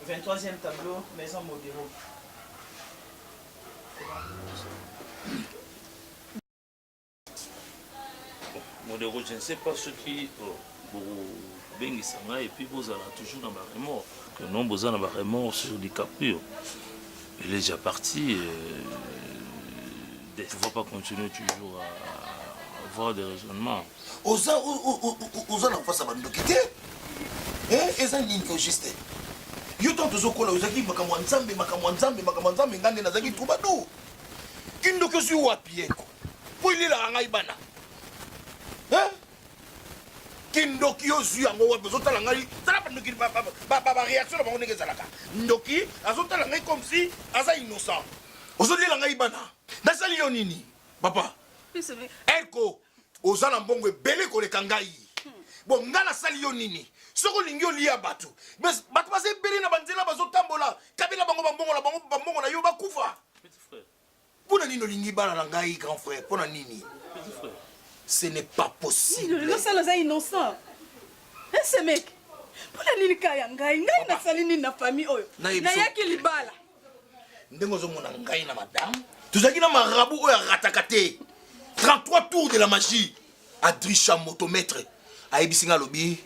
23e tableau, Maison Modéro. Modéro, je ne sais pas ce qui et puis vous allez toujours dans ma remords. Que non, vous allez dans ma remords sur DiCaprio. Il est déjà parti. Il ne faut pas continuer toujours à avoir des raisonnements. Aux en face à Bandokité, et ça n'y est juste. Yo tant aux okola aux aki makamwanzambe ngande na zaki troubadou. Kindo que suis wapi eko. Pour il la ngai bana. Kindoki ozu yango wa bezota la ngai tala bandoki ba réaction na bango ndenge zalaka ndoki azota la ngai comme si aza innocent ozoli la ngai bana nasali yo nini papa erko ozala mbongo ebele koleka ngai bon nga nasali yo nini soko olingi olia bato bato baza ebele na banzela bazotambola kabela bango bambongo na yo bakufa mpona nini olingi bana na ngai grand frère mpona nini ce n'est pas possible. Non, ça est innocent. Ce mec, pour la ligne ngai na salini na famille oyo. Na yaki libala. Ndengo zo mona ngai na madame. Tuzaki na marabu oyo ratakate. 33 tours de la magie. Adrisha motomètre. Ayebisinga lobi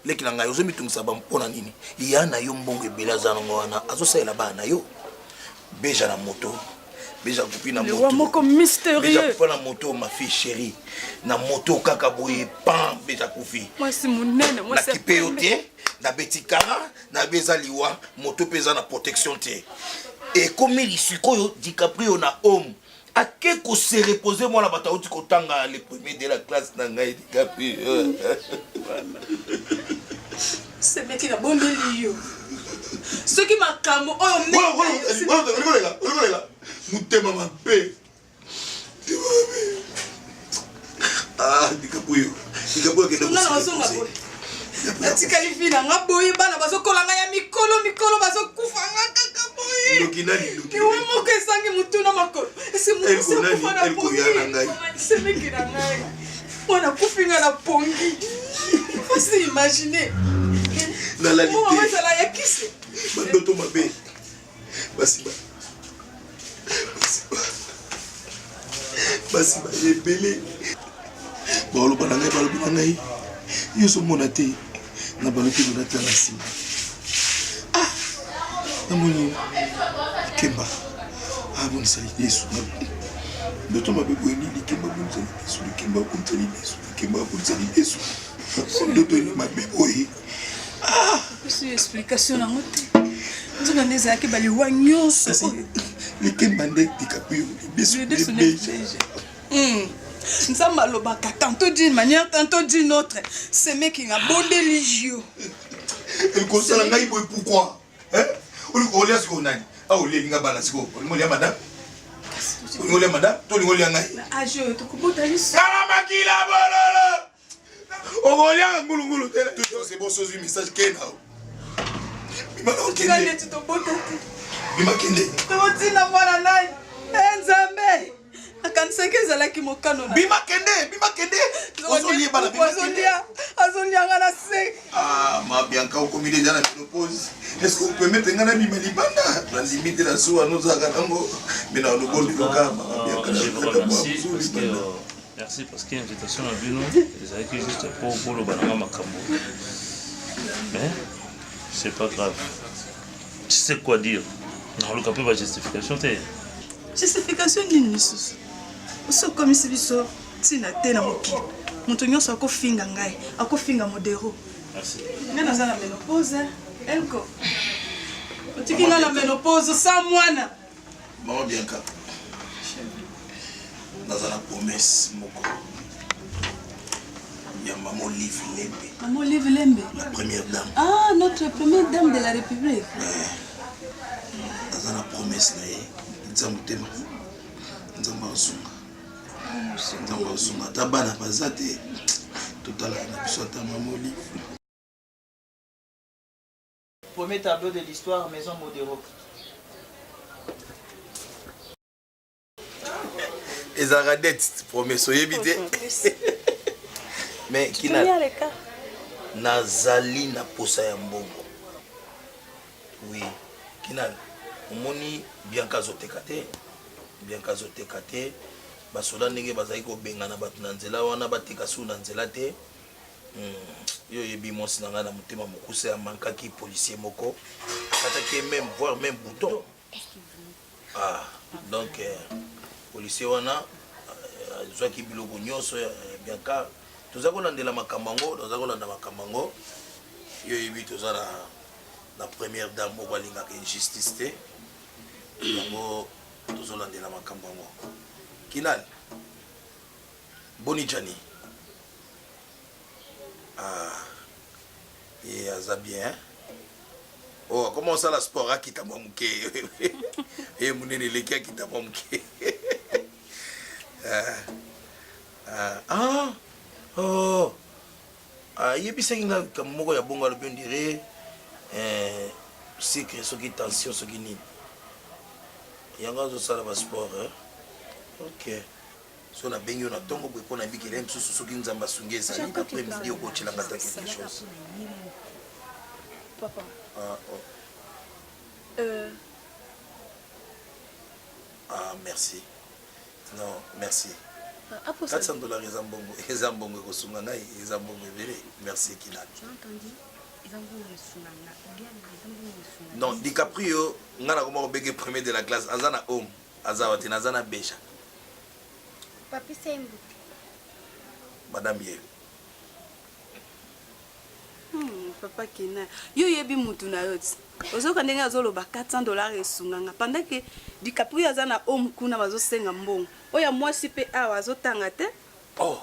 leki na ngai ozo mitungisa ba mpona nini. Ya na yo mbongo ebela za ngo wana. Azo sala ba na yo. Beja na moto. Beja kupi na moto. Le moko mystérieux. Beja kupi na moto ma fille chérie. Na moto kaka boye pan beja kufi. Moi c'est mon nene, moi c'est. Na kipeote, na betikara, na bezaliwa, moto pesa na protection te. Et comme il sikoyo DiCaprio na homme. A quelque se reposer moi la batauti kotanga les premiers de la classe na ngai DiCaprio. C'est mec qui a bon délire. Ce qui m'a calmé, Voilà. Moutema ma paix. Ah, DiCaprio qui ati qualifie na nga boye bana bazokola nga ya mikolo bazokufa nga kaka boye. Loki. Ni wemo ke sangi mutu na makolo. C'est mutu se kufa na pongi. C'est meki na ngai. Wana kufinga na pongi. Faut s'imaginer. Na la Moi on va la yakisi. Bandoto mabe. Basiba ebele. Bolo bananga ngai. Yo so monate na baloki monate na sima. Ah. Namoni Kemba. Ah bon sali Yesu. Ndoto mabe boyeni likemba bon sali Yesu, likemba bon sali Yesu, likemba bon sali Yesu. Ndoto ni mabe boye. Ah, c'est explication na ngote. Nzonga ndeza ke bali wanyoso. Likemba ndek DiCaprio biso. Nzamba lobaka tantôt d'une manière, tantôt d'une autre. Ce mec qui a bon religieux. Il console ngai boy pourquoi? Hein? On lia siko nani? Ah on lia ngaba siko. On lia madame. On lia madame, to on lia ngai. Ah je te kubota liso. Kala makila bololo. On lia ngulungulu tele. Tout c'est bon chose message kena. Bima kende. Tu te bota. Bima kende. To tina mwana nai. Nzambe. Akanseke zalaki mokano na. Bima kende. Ozolie bala bima kende. Azolia ngana se. Ah, ma Bianca au comité de la ménopause. Est-ce que vous pouvez mettre ngana bima libanda? La limite de la soie nous a ganango. Mais dans le bol du local, je vous remercie parce que merci parce que l'invitation à Bino, les avez juste pour le banana makambo. Mais c'est pas grave. Tu sais quoi dire? Non, le capé va justification t'es. Justification nini susu. Oso komisi biso tina te na mokili. Moto nyonso akofinga ngai, akofinga modero. Merci. Nga naza na ménopause, elko. Otiki nga na ménopause sans mwana. Maman Bianca. Naza na promesse moko. Ya maman Olive Lembe. Maman Olive Lembe. La première dame. Ah, notre première dame de la République. Naza na promesse na ye. Nzamutema. Nzamba osunga. Nzamba osunga. Tabana bazate. Totala na biso ta maman Olive. Premier tableau de l'histoire, Maison Modéro. Ezaradette, promesse oyebite. Mais qui n'a Nazali na posa ya mbongo. Oui. Kinal. Omoni Bianca Zotekate. Bianca Zotekate. Basoda ndenge bazali ko bengana batu na nzela wana batika su na nzela te. Yo yebi monsi nanga na mutema mokuse ya mankaki policier moko. Ataki même voir même bouton. Ah, donc policier wana zwaki biloko nyonso Bianca toza kolandela makambango, toza kolanda makambango. Yo yebi toza la première dame moko alingaka injustice te. Yango tozo landela makambango. Kinal Boni Jani. Ah, et ça bien. Oh, comment ça la sport a quitté mon mouké? Et mon nez les qui a quitté mon mouké. Oh, il y a bien ça comme moi ya bonga le bien dire. C'est que ce qui tension ce qui ni. Il y a un gars ça la sport. Ok. So na bengi na tongo pour na biki lem susu ki nzamba sunge ça ni après midi au coach la ngata quelque chose. Papa. Merci. Non, merci. $400 ezambongo ko sunga ngai ezambongo vele. Merci Kinal. Tu as entendu? Non, DiCaprio ngana ko bege premier de la classe azana homme azawati nazana beja. Papi Sembo. Madame Yel. Papa Kina. Yo yebi mutu na yoti. Ozoka ndenge azoloba $400 esunganga. Pendant que DiCaprio azana homme kuna bazosenga mbongo. Oya mwasi pe awa azotanga te. Oh.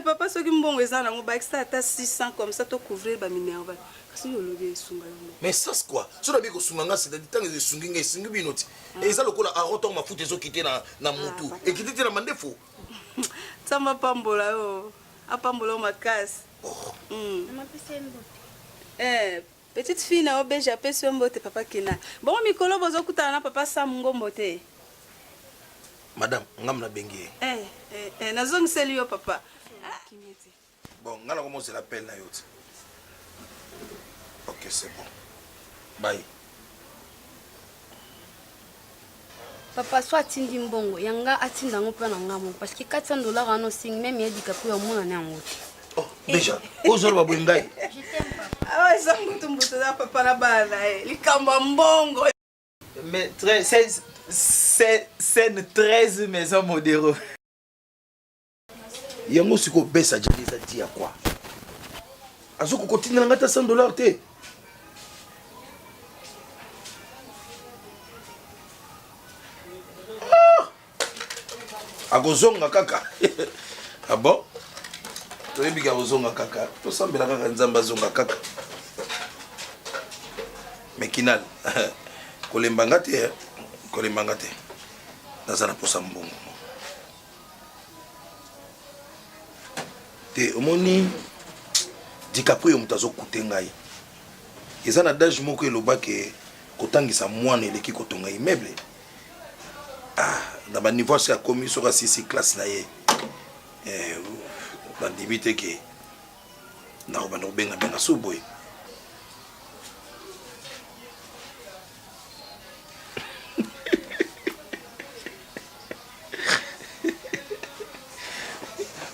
Papa soki mbongo ezana ngo ba extra ata 600 comme ça to couvrir ba minerva. Kasi yo lobi esunga yo. Mais ça c'est quoi? So na biko sunganga c'est des temps de sunginga esingi binoti. Et ça lokola aroto ma foot ezo kité na mutu. Et kité na mandefo. Tsamba pambola yo. Apambola makasi. Oh. Maman Sembo. Petite fille na obe jappé sur mbote papa Kina. Bon mikolo bozo kutana na papa Sam ngombo te. Madame, ngam na bengi. Nazong seli yo papa. Bon, ngala comment c'est l'appel na yoti. OK, c'est bon. Bye. Papa soit tindi mbongo yanga atinda ngo pa na ngamo parce que $400 ano sing même yedika pour mona na ngo. Oh, déjà, ozolo babwengai. Je t'aime papa. Ah ouais, ça mbutu na papa na bana likamba mbongo. Mais c'est scène 13 maisons modéraux. Yango siko besa jaliza dia quoi. Azoko kotinga ngata $100 te. Akozonga kaka. Ah bon? Tu es bien ozonga kaka. To sambela kaka nzamba zonga kaka. Mais Kinal. Kolembanga te. Kolembanga te. Nazana posa mbongo. Te omoni DiCaprio mutazo kutengai. Eza na dage moko eloba ke kotangisa mwana eleki kotonga immeuble. Na ba niveau ya komi soka sisi classe na ye. Na dibite ke na ba no benga benga suboy.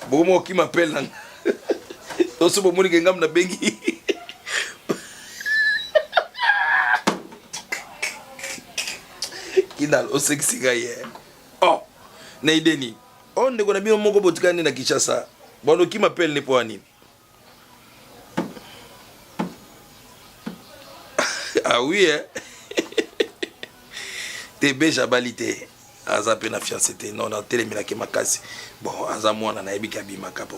Bomo qui m'appelle là. Donc c'est pour moi qui ngam na bengi. Kinal o sexy guy. Oh, Neideni. On ne connaît bien mon go botikani na Kinshasa. Bon qui m'appelle ne pour ani. Ah oui hein. T'es beja balité. Aza pe na fiancé te non na telemina ke makasi bon aza mwana na yebi kabi makapo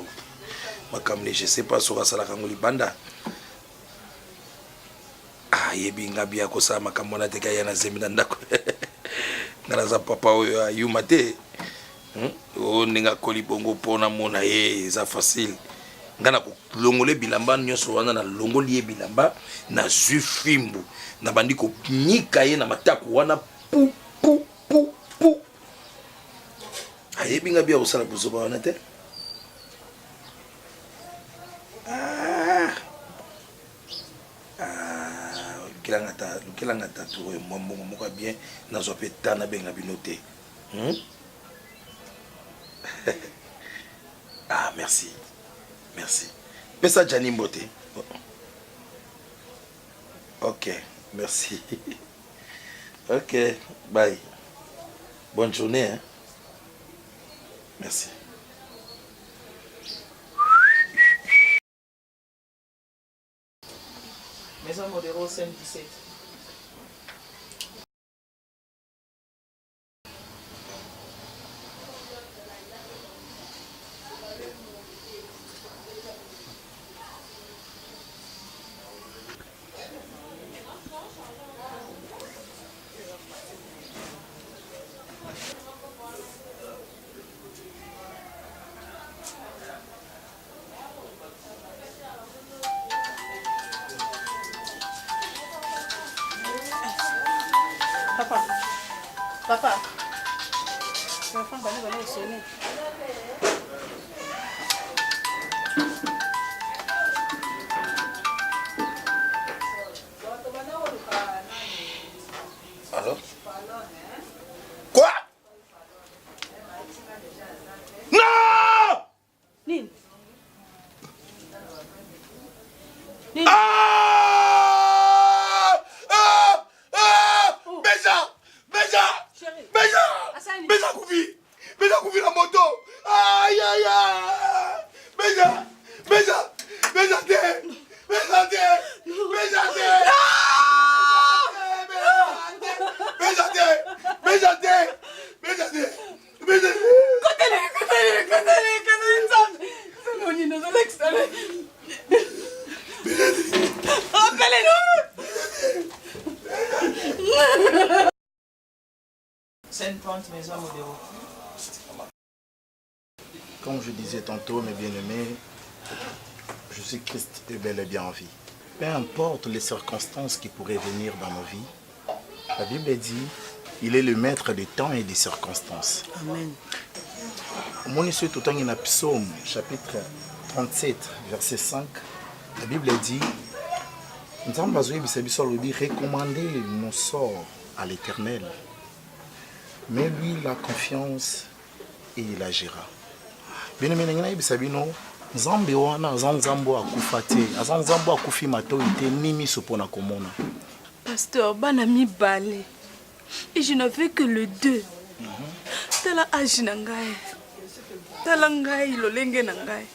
makamne je sais pas sur sala kangoli banda yebi ngabi ako sa makamona te kaya na zemina ndako ngala za papa oyo yuma te o ninga koli bongo pona mona ye za facile ngana ko longole bilamba nyoso wana na longoli ye bilamba na zufimbu na bandiko nyika ye na matako wana pu ayebi ngabia osala buzoba wana te ok lukelanga tatu oyo mbongo moko bien nazwa pe tana benga binote. Ah, merci. Merci. Pesa Jani Mbote. Ok, merci. Ok, bye. Bonne journée. Hein? Merci. Maison Modéro 517. Papa. Papa, va sonner. Alors? Quoi? Non! Nini? Beja kufi la moto. Aïe aïe aïe. Beja te. Sainte-Tante Maison Modéro. Comme je disais tantôt, mes bien-aimés, je suis Christ et bel et bien en vie. Peu importe les circonstances qui pourraient venir dans nos vies, la Bible dit, il est le maître des temps et des circonstances. Amen. Mon issue tout en Psaume, chapitre 37, verset 5, la Bible dit, nous avons besoin de recommander nos sorts à l'Éternel. Mais lui, il a confiance et il agira. Bien aimé, Nzambe wana Nzambo akufa te, Nzambo akufi mato ite nimi sopona komona. Pasteur, bana mibale. Et je n'avais que le 2. Tala âge nangai. Tala ngai lolenge nangai.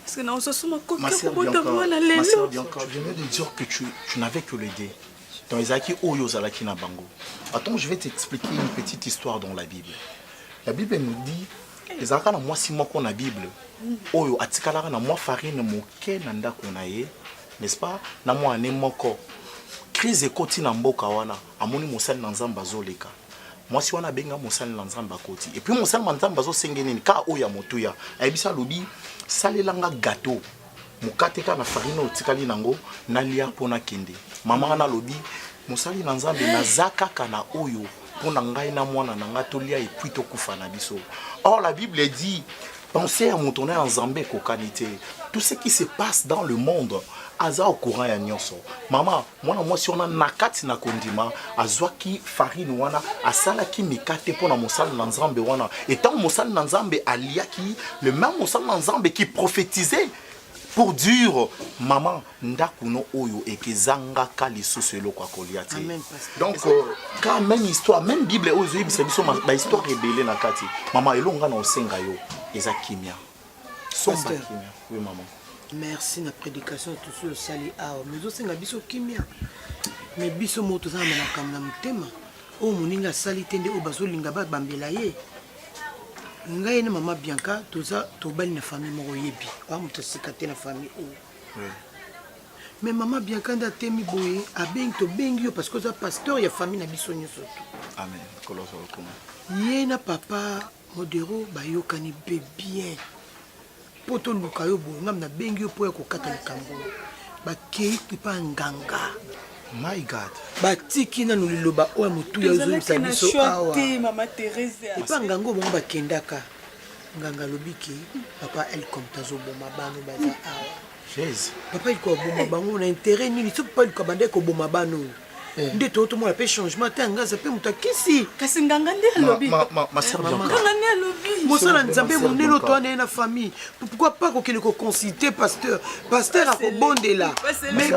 Parce que non, ça suma ko Ma sœur Bianca, je viens de dire que tu n'avais que le 2. Dans Isaki Oyo Zalaki na bango. Attends, je vais t'expliquer une petite histoire dans la Bible. La Bible nous dit les arcanes na moi si moi qu'on a Bible. Oyo atikala na moi farine moke na ndako na ye, n'est-ce pas? Na moi ane moko. Crise ekoti na mboka wana, amoni mosali na Nzamba zoleka. Moi si wana benga mosali na Nzamba koti. Et puis mosali na Nzamba zo sengeni ka oya motuya. Ayebisa lobi salelanga gâteau. Mokateka na farine otikali nango nalia pona kende. Mama na lobi mosali na Nzambe na zakaka na oyo pona ngai na mwana na nga tolia et puis tokufa na biso. Or la Bible dit pensez à mon tonnerre en Nzambe kokanité. Tout ce qui se passe dans le monde aza au courant ya nyonso. Mama, moi si on a nakati na kondima azwaki farine wana asala ki mikate pona mosali na Nzambe wana. Et tant mosali na Nzambe aliaki le même mosali na Nzambe qui prophétisait pour dire maman ndakuno oyo ekezanga kalisoselo kwa koliati. Donc quand même histoire, même Bible ozo yebisa biso ba histoire rebelle na kati. Maman elonga na osenga yo eza kimia. Somba kimia. Oui maman. Merci na prédication tout sur sali awa. Mais osenga biso kimia. Mais biso moto za na kamna mutema. O muninga sali tende o bazolinga ba bambela ye. Ngai na mama Bianca toza tobali na famille moko yebi wa muto sikate na famille o. Mais maman Bianca nda temi boye abengi to bengi yo parce que za pasteur ya famille na biso nyoso. Amen. Koloso okoma. Ye na papa Modéro bayokani be bien. Poto luka yo bo ngam na bengi yo po ya kokata likambo. Ba kei pa nganga. My God. Batiki na nuliloba oya mutu ya zo biso awa. Maman Thérèse. Et pas ngango bon bakendaka. Nganga lobiki papa elle comme tazo bon mabano baza awa. Chaise. Papa il ko boma bango na intérêt nini so papa il ko bande ko boma bano. Nde to mo la pe changement tanga za pe muta kisi. Kasi nganga ndi alobi. Ma sœur Bianca. Nganga ndi alobi. Mosala nzambe monelo to na famille. Pourquoi pas ko kele ko consulter pasteur. Pasteur a ko bondela. Mais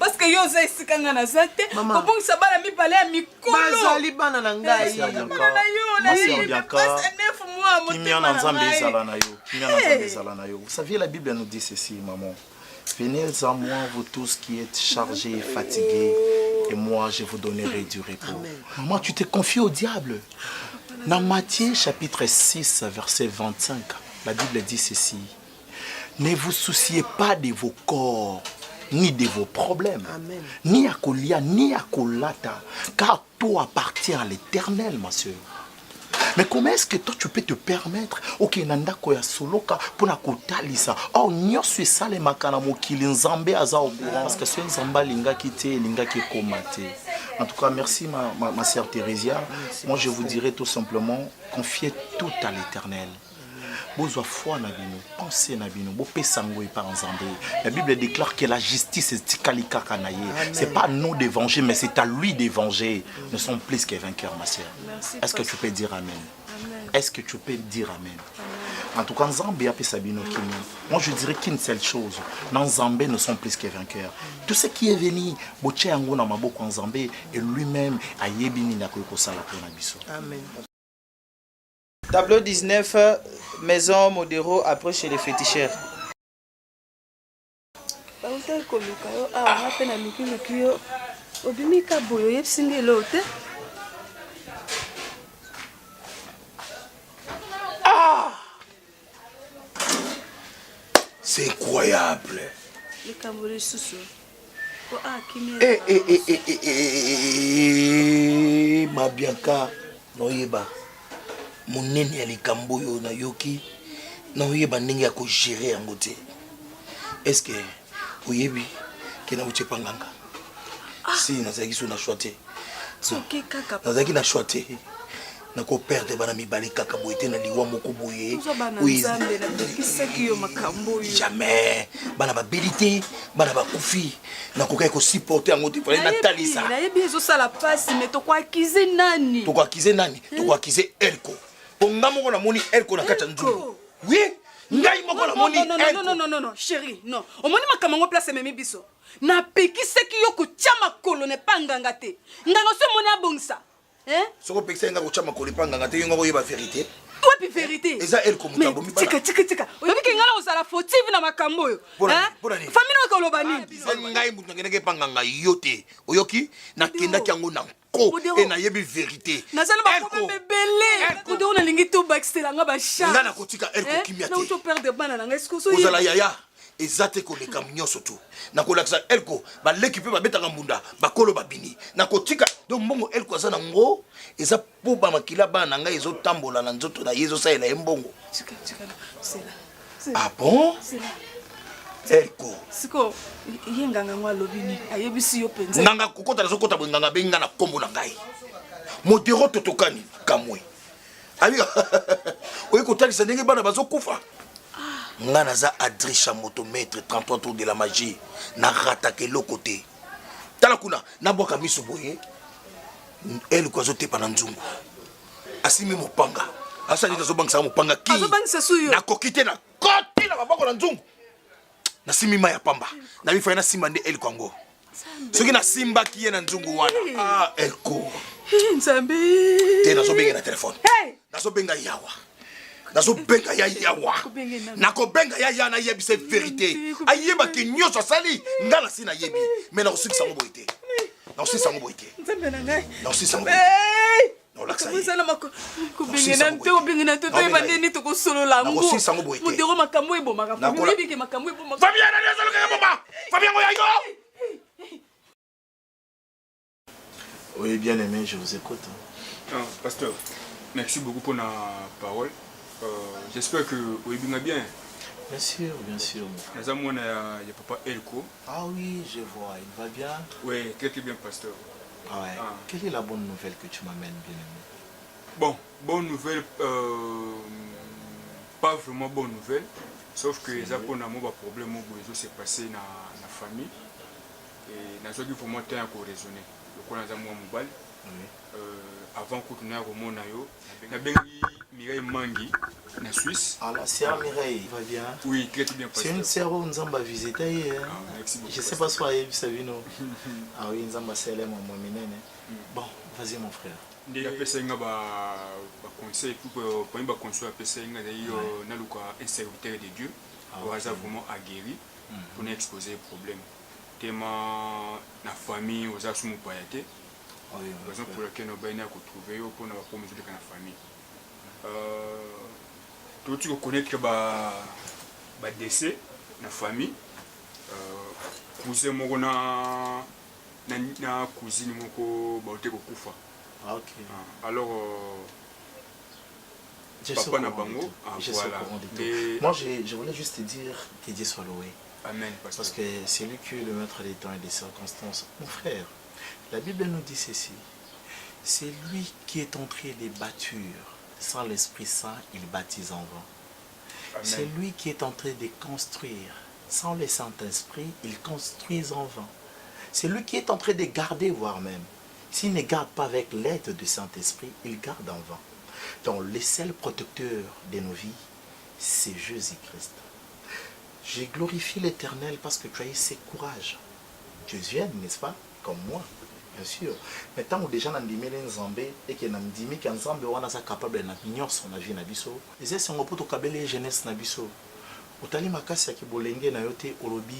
parce que yo za isikanga na zate. Ko bongisa bana mi pale ya mikolo. Bazali bana na ngai. Ma sœur Bianca. Vous savez, la Bible nous dit ceci, maman. Venez à moi, vous tous qui êtes chargés et fatigués, et moi je vous donnerai du repos. Amen. Maman, tu t'es confié au diable. Dans Matthieu chapitre 6, verset 25, la Bible dit ceci. Ne vous souciez pas de vos corps, ni de vos problèmes, Amen. Ni à Kolia, ni à Kolata, car tout appartient à l'Éternel, ma soeur. Mais comment est-ce que toi tu peux te permettre ok nanda koya soloka pour na kotalisa oh nyoso sale makana mokili nzambe aza au courant parce que ce nzamba linga kité linga ki komate. En tout cas merci ma sœur Thérésia. Moi je vous dirais tout simplement confiez tout à l'Éternel. Bozwa foi na bino, pensez na bino, bo pesango par nzambe. La Bible déclare que la justice est tikalika kanaye. C'est pas à nous de venger mais c'est à lui de venger. Nous sommes plus que vainqueurs ma sœur. Est-ce que tu peux dire amen? Est-ce que tu peux dire amen? En tout cas, Nzambe a Sabino Kimi. Moi, je dirais qu'une seule chose. Dans Nzambe, nous sommes plus que vainqueurs. Tout ce qui est venu, Boche Angona Maboko Nzambe, et lui-même a Yebini Nakoyoko Salapona Biso. Amen. Tableau 19, maison Modero après chez les féticheurs. Ah! C'est incroyable. Ma Bianca, Noyeba. Monene ya likambo yo na yoki na oyeba ndenge ya ko gérer yango te. Est-ce que oyebi ke na uche panganga? Si nazaki so na choite. Soki kaka. Nazaki na choite. Na ko perdre bana mibali kaka boyete na liwa moko boye. Nzambe na kisaki yo makambo yo. Jamais. Bana ba belité, bana ba kufi. Na ko kai ko supporter yango te fallait na talisa. Na yebi ezo sala passe mais to kwa akize nani? To kwa akize nani? To kwa akize Elko. Ponga moko na moni Elko na kata nzungu. Oui, ngai moko na moni Elko. Non, chérie, non. O moni makamango place memi biso. Na pekiseki yo ko tia makolo ne panganga te. Nganga so moni abongisa. Hein? Soko pekisa nga ko tia makolo panganga te ngo yeba vérité. Ouais, puis vérité. Eza Elko mutambo mi bana. Tika. Oyebi ke ngala osala fautive na makambo yo. Hein? Famille ko lobani. Ngai mutu ngene panganga yote. Oyoki na kenda kyango na et na yebi vérité. Nazana ba problème belé. Modero na lingi to backstela nga ba chat. Ngana kotika Elko kimia te. Na to perdre bana na ngai skoso. Ozala yaya. Ezate ko leka mnyoso tu. Na ko lakisa Elko ba l'équipe ba betanga mbunda ba kolo ba bini. Na kotika donc mbongo Elko azana ngo eza po ba makila bana ngai ezo tambola na nzoto na yezo sa ela mbongo. Tika. C'est là. Ah bon? C'est là. Elko. Siko yenganga ngwa lobini ayebisi yo penza. Nganga kokota na sokota benganga benga na kombo na ngai. Modero totokani kamwe. Abi oyi kotalisa ndenge bana bazokufa. Ngana za Adrisha motomètre 33 tours de la magie na ratake le côté. Tala kuna na boka miso boye. Elle ko azote pa na nzungu. Asimi mopanga. Asa nita zo bangisa mopanga ki. Azobangisa suyo. Na kokite na koti na baboko na nzungu. Na simi ma ya pamba. Na bifa na simba nde elle kwango. Soki na simba ki ye na nzungu wana. Ah Elko. Nzambe. Te na zo benga na téléphone. Na zo benga yawa. Nazo benga ya yawa. Nako benga ya na yebi c'est vérité. Ayeba ki nyoso sali ngala sina yebi. Mais na osiki sango boité. Na osiki sango boité. Nzambe na ngai. Na osiki sango. Na laksa yi. Sala mako. Ko bengena nte o bengena to to bandeni to ko solo lango. Na osiki sango boité. Modero makambo ebo maka. Yebi ke makambo ebo maka. Fabien na solo ka bomba. Fabien ngo ya yo. Oui, bien aimé, je vous écoute. Pasteur, merci beaucoup pour la parole. J'espère que vous allez bien. Bien sûr. Il y a papa Elko. Ah oui, je vois, il va bien. Oui, très bien, pasteur. Ah ouais. Quelle est la bonne nouvelle que tu m'amènes, bien aimé? Bon, bonne nouvelle, pas vraiment bonne nouvelle. Sauf que les apôtres n'ont pas de problème, ils s'est passé dans la famille. Et dans ce qu'il faut monter un peu raisonner. Le coup, nous avons mobile. Avant que nous ayons mon ayo, nous avons Mireille Mangi en Suisse. Ah, la sœur Mireille va bien. Oui, très bien. C'est une sœur où nous avons visité. Je ne sais pas si vous avez vu. Ah oui, nous avons célé mon minene. Bon, vas-y mon frère. Il y a un conseil pour un conseil à un serviteur de Dieu. Pour vraiment aguerri pour nous exposer les problèmes. Tellement la famille, aux assumes pour y être. Raison pour laquelle nous avons trouvé pour nous promettre de la famille. Tout tu connais que le décès de la famille. Cousin mon na cousine moko baote ko kufa. OK. Alors papa na bango, voilà. Moi je voulais juste te dire que Dieu soit loué. Amen. Parce que c'est lui qui est le maître des temps et des circonstances. Mon frère, la Bible nous dit ceci. C'est lui qui est entré des bâtures. Sans l'Esprit Saint, il baptise en vain. C'est lui qui est entré de construire. Sans le Saint-Esprit, il construit en vain. C'est lui qui est en train de garder, voire même. S'il ne garde pas avec l'aide du Saint-Esprit, il garde en vain. Donc, le seul protecteur de nos vies, c'est Jésus-Christ. J'ai glorifié l'Éternel parce que tu as eu ce courage. Tu viens, n'est-ce pas? Comme moi, bien sûr. Mais tant que déjà, on a dit et que on dit que Nzambe est capable de ignorer son avis na biso. Et c'est un peu de kabele jeunesse na biso. Otali makasi ya kibolenge na yote olobi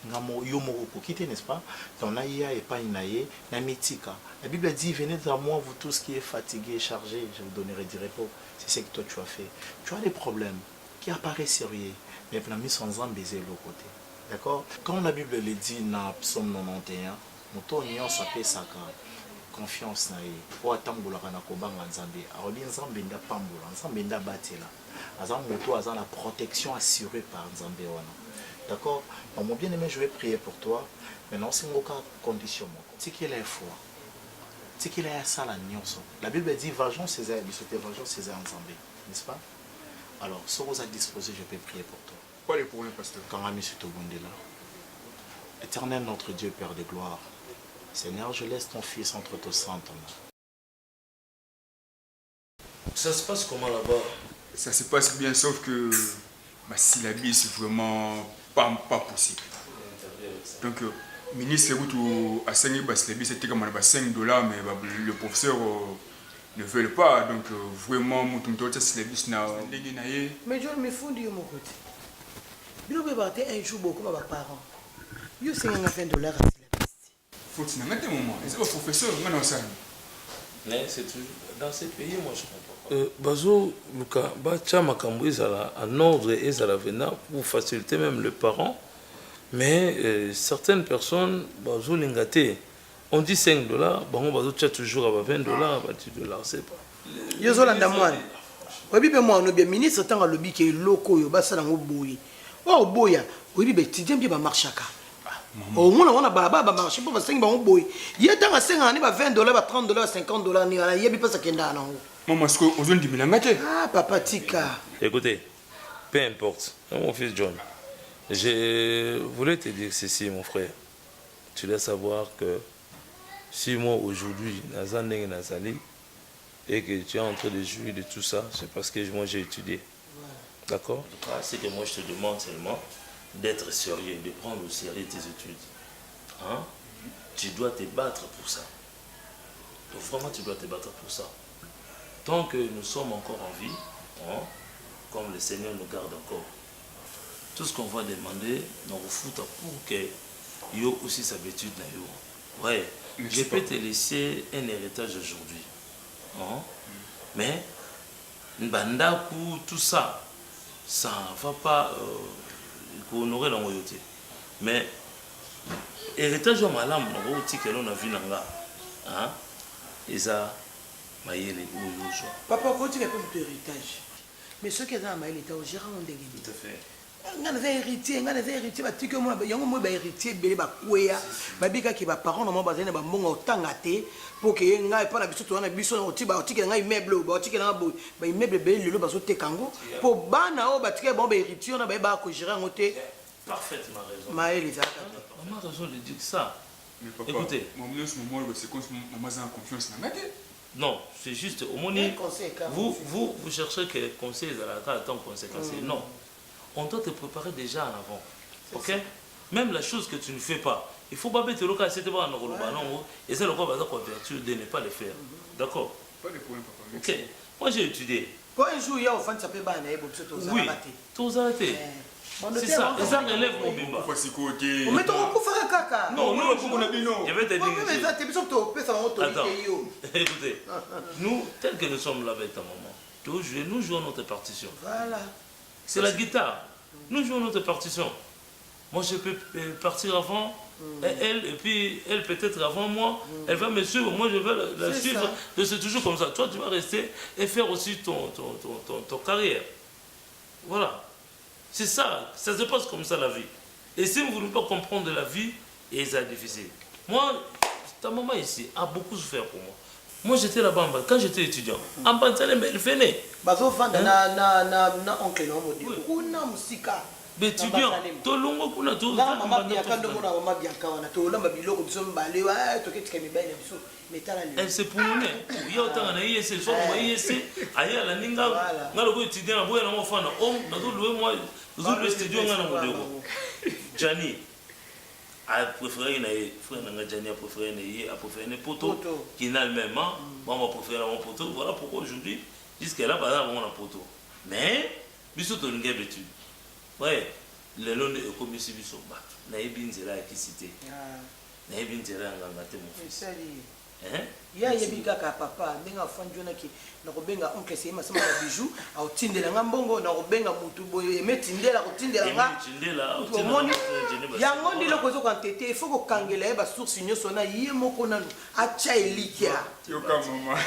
ngamo yomo kokite, n'est-ce pas? Ton aïa et pas inaye na mitika. La Bible dit venez à moi vous tous qui êtes fatigués et chargés, je vous donnerai du repos. C'est ce que toi tu as fait. Tu as des problèmes qui apparaissent sérieux, mais pour la mise en baiser l'autre côté. D'accord? Quand la Bible le dit dans Psaume 91, moto nyonso apesaka confiance na ye po atambulaka na kobanga Nzambe. Aroli Nzambe nda pambola, Nzambe nda batela. Azan moto azan la protection assurée par Nzambe wana. D'accord? Mon bien-aimé, je vais prier pour toi. Maintenant, c'est une condition. C'est qu'il ait foi. C'est qu'il ait ça la nyonso. La Bible dit vengeance César, mais c'était vengeance César Nzambe, n'est-ce pas? Alors, si vous êtes disposé, je peux prier pour toi. Pas les problèmes, pasteur. Quand ami sur ton là. Éternel notre Dieu, Père de gloire, Seigneur, je laisse ton Fils entre tes saintes mains. Ça se passe comment là-bas? Ça se passe bien, sauf que ma syllabie, c'est vraiment pas possible. Donc, le ministre a 5 syllabie, c'était comme $5, mais le professeur ne veut pas. Donc, vraiment, mon syllabie, n'a pas. Mais je me fous de mon côté. Je vais partir un jour beaucoup avec mes parents. Je sais qu'il y a $20 à syllabie. Faut que tu n'aies pas moment. C'est le professeur, mais c'est toujours dans ces pays, moi je comprends pas. Bazo, Luka, Bacha Makambo, en ordre et ça venant pour faciliter même les parents. Mais certaines personnes, Bazo Lingate, on dit $5, bon, Bazo tient toujours à $20, $10, c'est pas. Yozo Landamoine. Oui, mais moi, on est ministre, tant que le lobby qui est loco, il va s'en boyer. Oh, boya, oui, mais tu dis bien, marche. Au moins, on a baba marché pour 5 boy. Il y a dans 5 années, $20, $30, $50, il y a pas ça qui est là. Maman, est-ce qu'on dit ah, papa Tika. Écoutez, peu importe, mon fils John, je voulais te dire ceci, mon frère. Tu dois savoir que si moi aujourd'hui, Nazali, et que tu es en train de jouir de tout ça, c'est parce que moi j'ai étudié. D'accord? C'est que moi je te demande seulement d'être sérieux, de prendre au sérieux tes études. Hein? Tu dois te battre pour ça. Donc vraiment, tu dois te battre pour ça. Tant que nous sommes encore en vie, hein, comme le Seigneur nous garde encore, tout ce qu'on va demander, nous refoute pour que yo aussi sa étude. Ouais, je peux te laisser un héritage aujourd'hui. Hein? Mais, tout ça, ça ne va pas honorer la royauté. Mais, héritage de malam, on a vu hein? Et ça, papa, quand tu as pas d'héritage, mais ceux qui ont un maïl, ils ont géré un dégât. Tout à fait. nga naza héritier batiki omona yango moi bahéritier ebele bakweya babikaki baparent na moi bazali na bambongo otanga te mpo ke ngai mpa na biso toza na biso otikela ngai immeuble oyo baotikela nga baimmeuble ebele lelo bazoteka yango mpo bana oyo batikela bango bahéritier wana bayebaka kogere yango te Parfaitement raison. mayele ezalaka On a raison de dire ça. Mais papa, Écoutez. C'est comme si maman a confiance dans la tête. Non, c'est juste au moment vous cherchez que conseil à la cas tant conséquence. Non. On doit te préparer déjà en avant. OK? Même la chose que tu ne fais pas. Il faut pas mettre le cas c'était pas non et c'est le quoi va convertir de ne pas le faire. D'accord? Pas de problème papa. OK. Moi j'ai étudié. po un jour ya ofandi ça peut bana ebo biso Oui. tozala te Tous arrêtés. C'est ça. Et ça relève mon bimba. ometa okufaka kaka Non, je vais te dire. omeza te biso topesa bango Attends, tolike yo écoutez, nous, tel que nous sommes là avec ta maman, nous jouons notre partition. voilà C'est la guitare. Nous jouons notre partition. Moi, je peux partir avant, et puis elle peut-être avant moi, elle va me suivre, moi je vais la suivre. C'est toujours comme ça. Toi, tu vas rester et faire aussi ton carrière. Voilà. C'est ça. Ça se passe comme ça la vie. Et si vous ne voulez pas comprendre la vie, et c'est difficile. Moi, ta maman ici a beaucoup souffert pour moi. Moi, j'étais là-bas, quand j'étais étudiant. En Bantalem, elle venait. bazovanda na oncle na modi kuna musika Étudiant, tolongo kuna to. mama biaka ndongo na mama biaka wana tolamba biloko biso mbale wa toketika mibale na biso metala le Elle se promenait. Il y a autant de ISC, soit moi ISC, ailleurs la ninga, dans le étudiant, moi na enfant na homme, dans tout le moi, dans le studio ngana modego. Jani a préféré na frère na Jani a préféré na poto qui n'a le même moi m'a préféré mon poto. Voilà pourquoi aujourd'hui jusqu'à là par exemple on a poto. Mais biso to linga betu. Ouais, le long de comme si biso ba. Na ebinzela qui cité. Na ebinzela nganga te mon fils. ya yebi kaka papa ndenge afandi wana ki na kobenga oncle c'est masama ya bijou au tindela nga mbongo na kobenga mutu boyo emetindela kotindela nga omoni yango ndilo kozo kantete il faut ko kangela ye ba source nyoso na ye moko nanu acha elikia yoka mama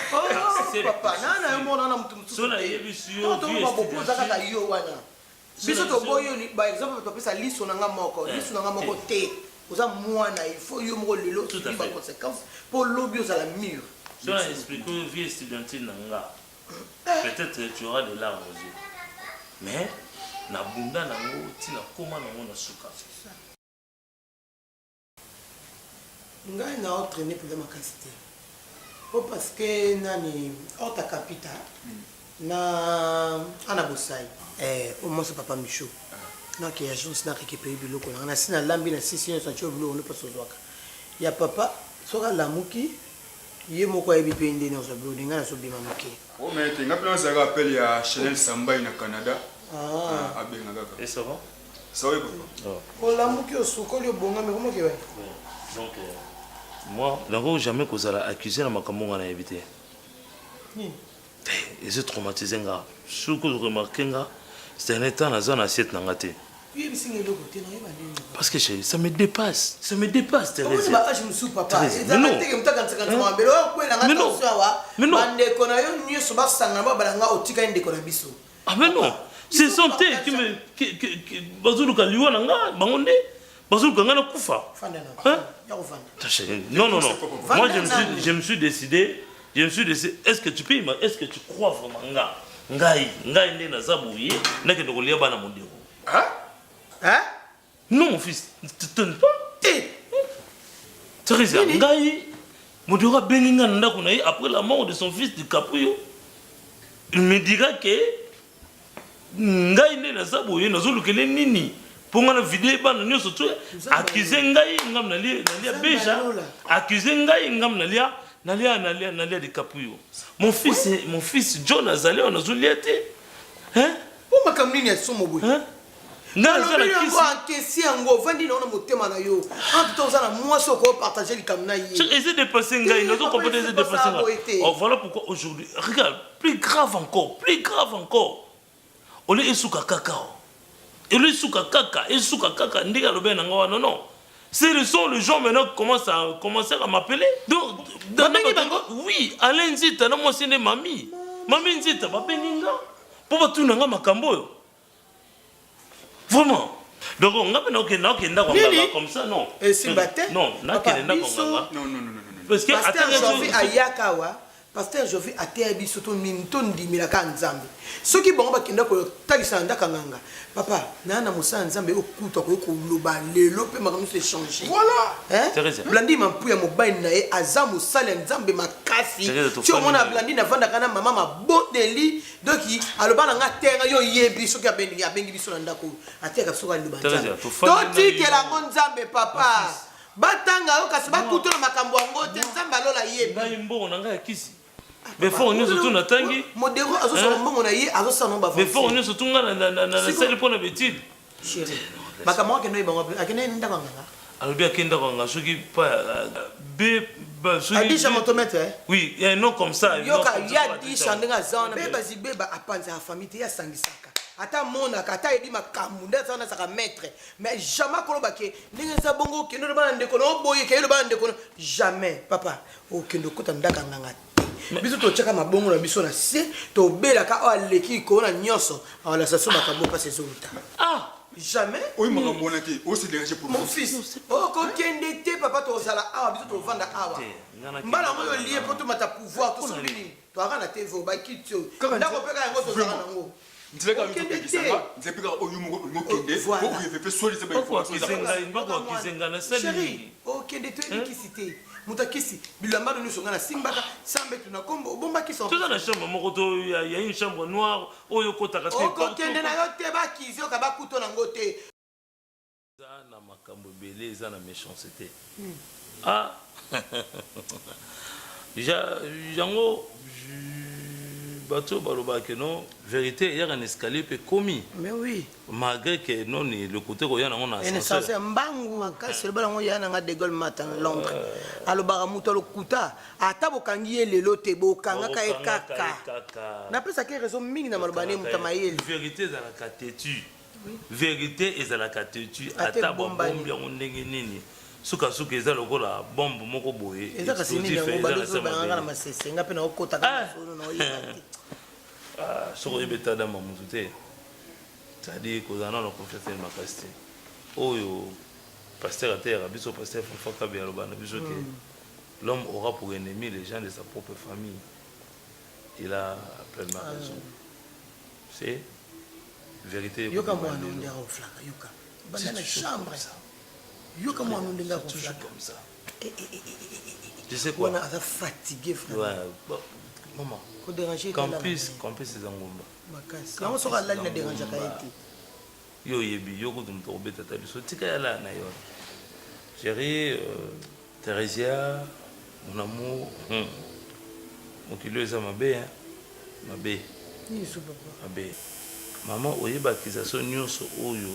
papa nana yo mona na mutu mutu so na yebi suyo to ba bopoza kaka yo wana biso to boyo by exemple to pesa liso na nga moko te oza mwana il faut yo moko lelo tout à conséquence pour lobby aux à la mur. Si on explique que vie étudiantine nanga, peut-être tu auras des larmes aux yeux. Mais na bunda nango tina koma nango na suka. Ngai na entraîné pour ma capacité. Parce que nani hors capita na anabosai au moins c'est papa Michaud. Na qui agence na qui paye biloko na sina lambi na sisi na sancho biloko ne pas sozoaka. Ya papa soka lamuki ye moko yebi pe ndene na sablo dinga na sobima muki. Oh mais tu ngapela ça rappel ya Chanel Samba na Canada. Ah abenga kaka. Et ça va? Ça va papa. Oh lamuki o sokoli o bonga mais comment que ouais? Donc moi, n'avons jamais causé la accusé na makambo ngana éviter. Et c'est traumatisé nga. Ce que je remarqué nga, c'est un état dans une assiette nangate. Parce que ça me dépasse, Thérèse. Mais non. Ah mais non, c'est son thé qui me... Bazuluka liwa nanga, bangonde, bazuluka ngana kufa. Non. Moi je me suis décidé, est-ce que tu peux, est-ce que tu crois vraiment ngai nde na zabouye, na ke ndokolia bana mondeko. Hein? Non, mon fils, ne te donne pas. Thérèse, ngai, Modora Beninga Ndakunaï, après la mort de son fils de Capuyo, il me dira que ngai ne na zabouye, na zolukele nini. Pour moi, la vidéo, nous sommes accusés ngai, ngam nalia beja, accusés ngai, ngam nalia de Capuyo. Mon fils John Azalé, on a zouliaté. Hein? Pourquoi comme nini sont mobile? Hein? Non, c'est voilà pourquoi aujourd'hui, regarde, plus grave encore. On est sous cacao. Il est sous caca, non. C'est sont les gens maintenant commencent à m'appeler. Donc, oui, Alain Zita, moi c'est mamie. Mamie Zita, ma beninga. Pour tout nanga makambo. Vraiment. Donc on a comme ça, non. Et si battait? Non, non. Parce que Pasteur Jovi a été habillé sur ton minton di milaka nzambe. Ce qui bon ba kinda ko talisa ndaka nganga. Papa, nana musa nzambe okuta ko loba lelo pe makamu se changer. Voilà. Hein? Blandi mampuya mobile na e azamu sale nzambe makasi. Tu o mona blandi na vanda kana mama ma bodeli donc aloba na ngatenga yo yebi soki abengi biso na ndako. Ateka soka loba nzambe. Toti ke la nzambe papa. Batanga yo kasi bakuto na makambo yango te nzambe alola yebi. Na imbo na nga kisi. Mais faut nous surtout na tangi. Modéro azo so mbongo na ye azo sa no ba. Mais faut nous surtout na sel pour na betide. Chérie. Makambo ke no ibongo akene nda kwanga. Alors bien kenda kwanga soki pas be soki. Adisha motomètre. Oui, il y a un nom comme ça. Yoka ya disha ndenga zana. Beba zibeba apanza famille ya sangisaka. Ata mona kata edi makambu nda sana saka maître. Mais jamais koloba ke ndenga za bongo ke no ba ndeko no boye ke lo ba ndeko jamais papa. O kendo kota ndaka nganga. Biso to chaka mabongo na biso na se to bela ka o aleki ko na nyoso ala sa so makambo pa se zoluta. Ah, jamais. Oui makambo na te, o se déranger pour mon fils. Oh ko kende te papa to sala awa biso to vanda awa. Mbala mo yo lié pour to mata pouvoir to solini. To aga na te vo ba kitio. Ndako peka yango to zala nango. Nzeka bisanga, nzepika oyo mo kende, pour que fait soliser ba fois. Kizenga na sali. Oh kende to elikisité. Mutakisi bilamba nous sont na simbaka sambe tuna kombo bomba ki sont tout dans la chambre moko to il y a une chambre noire oyo kota ka ko kende na yo te ba kizio ka ba kuto na ngote za na makambo belé za na méchanceté ah jango bateau baloba que non vérité il y a un escalier peut commis mais oui malgré que non le côté ko yana on a sensé mbangu makasi le bala yana nga de gol matin Londres alobara muto lo kuta ata bokangi lelo te bokanga ka ekaka na pesa ke raison mingi na malobane mutamayeli vérité za la catétu vérité et za la catétu ata bomba ndenge nini suka eza lokola bombe moko boye eza kasi nini yango badozo banga na masese nga pe na okota ka solo na oyeba soko ebeta da mamutu te c'est-à-dire kozana na confiance na makasi oyo pasteur atera biso pasteur Fafaka bialoba na biso que l'homme aura pour ennemi les gens de sa propre famille. Il a pleinement raison. C'est vérité. Yoka moi non ndera oflaka yoka bana na chambre ça yoka moi non ndera oflaka comme ça. Tu sais quoi? On a fatigué frère. Ouais. Maman. Ko déranger campus c'est ngomba. Makasi. Comment ça va là na déranger ka été? Yo yebi yo ko tumto beta ta biso tika yala na yo. Chérie Thérésia, mon amour. Mon kilo est ma bé hein. Ma bé. Ni so papa. Ma bé. Maman oyeba kization nyonso oyo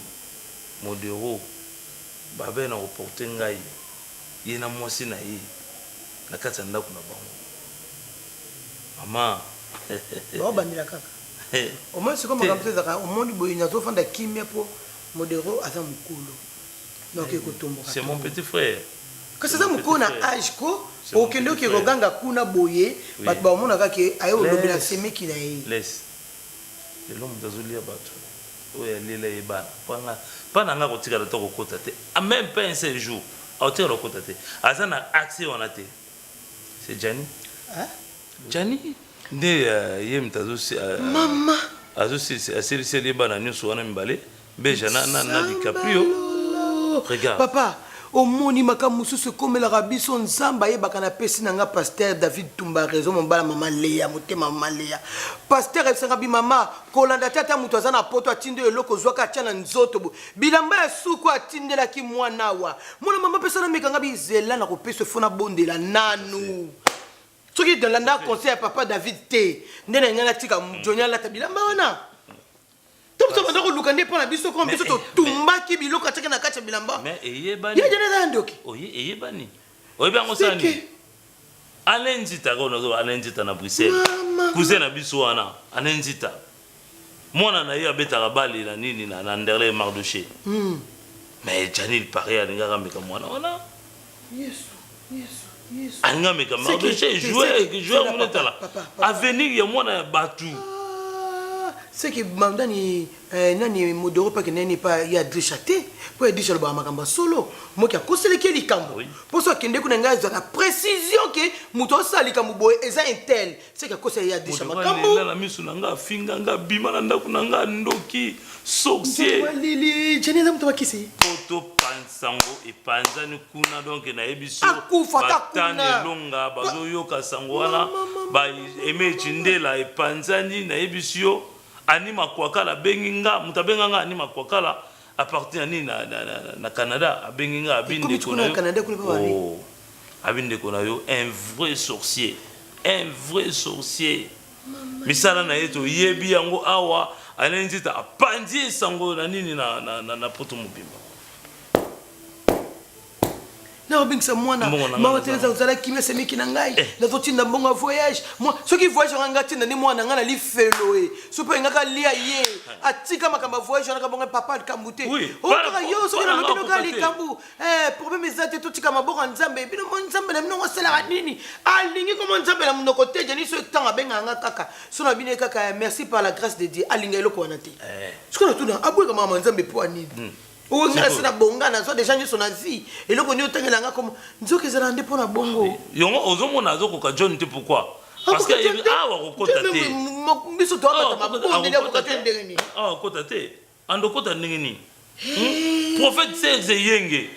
modero babe na reporter ngai. Yena mwasi na yi. Na kati ndako na bango. Maman. Ba bandila kaka. Au moins c'est comme on rappelle ça au monde boy na to fanda kimia po modero asa mukulu. Donc c'est mon petit frère. Que c'est ça mukulu na âge ko okende ki roganga kuna boye bat ba mona ka ke ayo lobela semeki na yi. Laisse. Le l'homme d'azulia batu. Oya lela eba. Pana nga ko tika to ko kota te. A même pas un seul jour. A tika ko kota te. Azana accès on a te. C'est Gianni. Hein? Gianni nde yem tazo mama azo c'est les bananes sur un emballé beja na DiCaprio. Regarde papa au moni makamusu se comme la rabiso nzamba ye bakana pesi nanga pasteur David Tumba raison mon bala mama Léa motema mama Léa pasteur esangabi mama kolanda tata mutu azana poto atinde eloko zwaka tiana nzoto bo bilamba ya suku atindela ki mwana wa mona mama pesa na mekanga bizela na kopesa fona bondela nanu. Ce qui est dans la conseil à papa David T. Nene ngana tika mjonya la tabila mbana. Tout ça va lukande pour la biso comme biso to tumba ki biloko ataka na kacha bilamba. Mais eyebani. Ya jana ndoki. Oye eyebani. Oye bango sani. Alenzita kono alenzita na Bruxelles. Cousin na biso wana alenzita. Mona na ya beta rabali na nini na nderle Mardoché. Mais Gianni il paraît à ngaka meka mwana wana. Yes. Anga meka Mardoché jouer mon état là. Avenir ya mwana batu. c'est que mandani nani modoro pas que nani pas il y a deux châtés pour dire le bamakamba solo moi qui a conseillé que les cambo pour ça qu'il ndeko nga la précision que muto sali kambo eza intel c'est que conseillé il y a deux châtés kambo la misu nanga finga nga bima na ndako nanga ndoki sorcier lili jeneza mtu wakisi poto pansango e panzani kuna donc na ebiso akufa batane longa bazoyoka sango wana ba eme chindela e panzani na ebiso anima kwakala benginga mutabenga anima kwakala à partir na Canada à benginga abinde kuna Canada kuna ba oh abinde kuna yo un vrai sorcier misala na yeto yebi yango awa anenzita apandi sango na nini na poto mobimba na obingisa mwana mawa teleza uzala kimia semiki na ngai na zotinda mbongo voyage moi ceux qui voyage nganga tinda ni mwana ngana li feloe super ngaka lia ye atika makamba voyage ngaka bonga papa kamute o ka yo so na lokino kali kambu problème ezate to tika maboko nzambe bino mo nzambe na mnongo sala nini alingi comme nzambe na mnoko teje ni so tanga benga ngaka kaka so na bine kaka merci par la grâce de Dieu alinga eloko wana te ce qu'on a tout dans abwe kama mama nzambe po anini o ngasi na bonga na so déjà ni so na vie eloko ni otangela nga comme nzoke zala nde po na bongo yongo ozomona azokoka John te pourquoi parce que awa kokota te biso to abata mabonde ya kokata ndengeni kota te ando kota ndengeni prophète Serge Yenge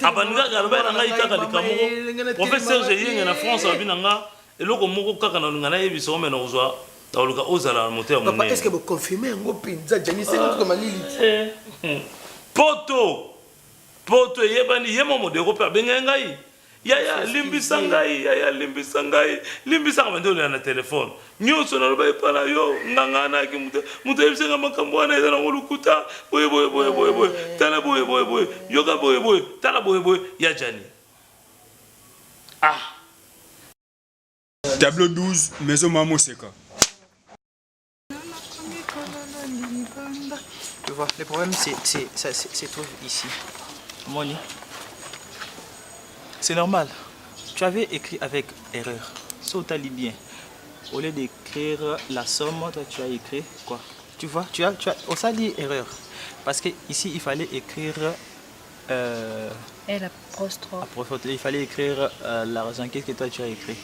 abaninga galba na ngai kaka likamoko prophète Serge Yenge na France abinanga eloko moko kaka na ngana yebiso mena ozwa tauluka ozala moteur monene papa est-ce que vous confirmez ngo pinza jani c'est comme malili poto yebani yemo modero pe bengai ya limbisa bandolo na telefone nyoso na loba epana yo ngangana ki muto ebisenga makambo wana eza na ngolukuta boye tala boye yoga boye tala boye ya jani Tableau 12 maison Mamo Seka. Tu vois, le problème c'est trop ici. Moni. C'est normal. Tu avais écrit avec erreur. Sautali bien. Au lieu d'écrire la somme, toi tu as écrit quoi? Tu vois, tu as ça dit erreur. Parce que ici il fallait écrire il fallait écrire l'argent. Qu'est-ce que toi tu as écrit?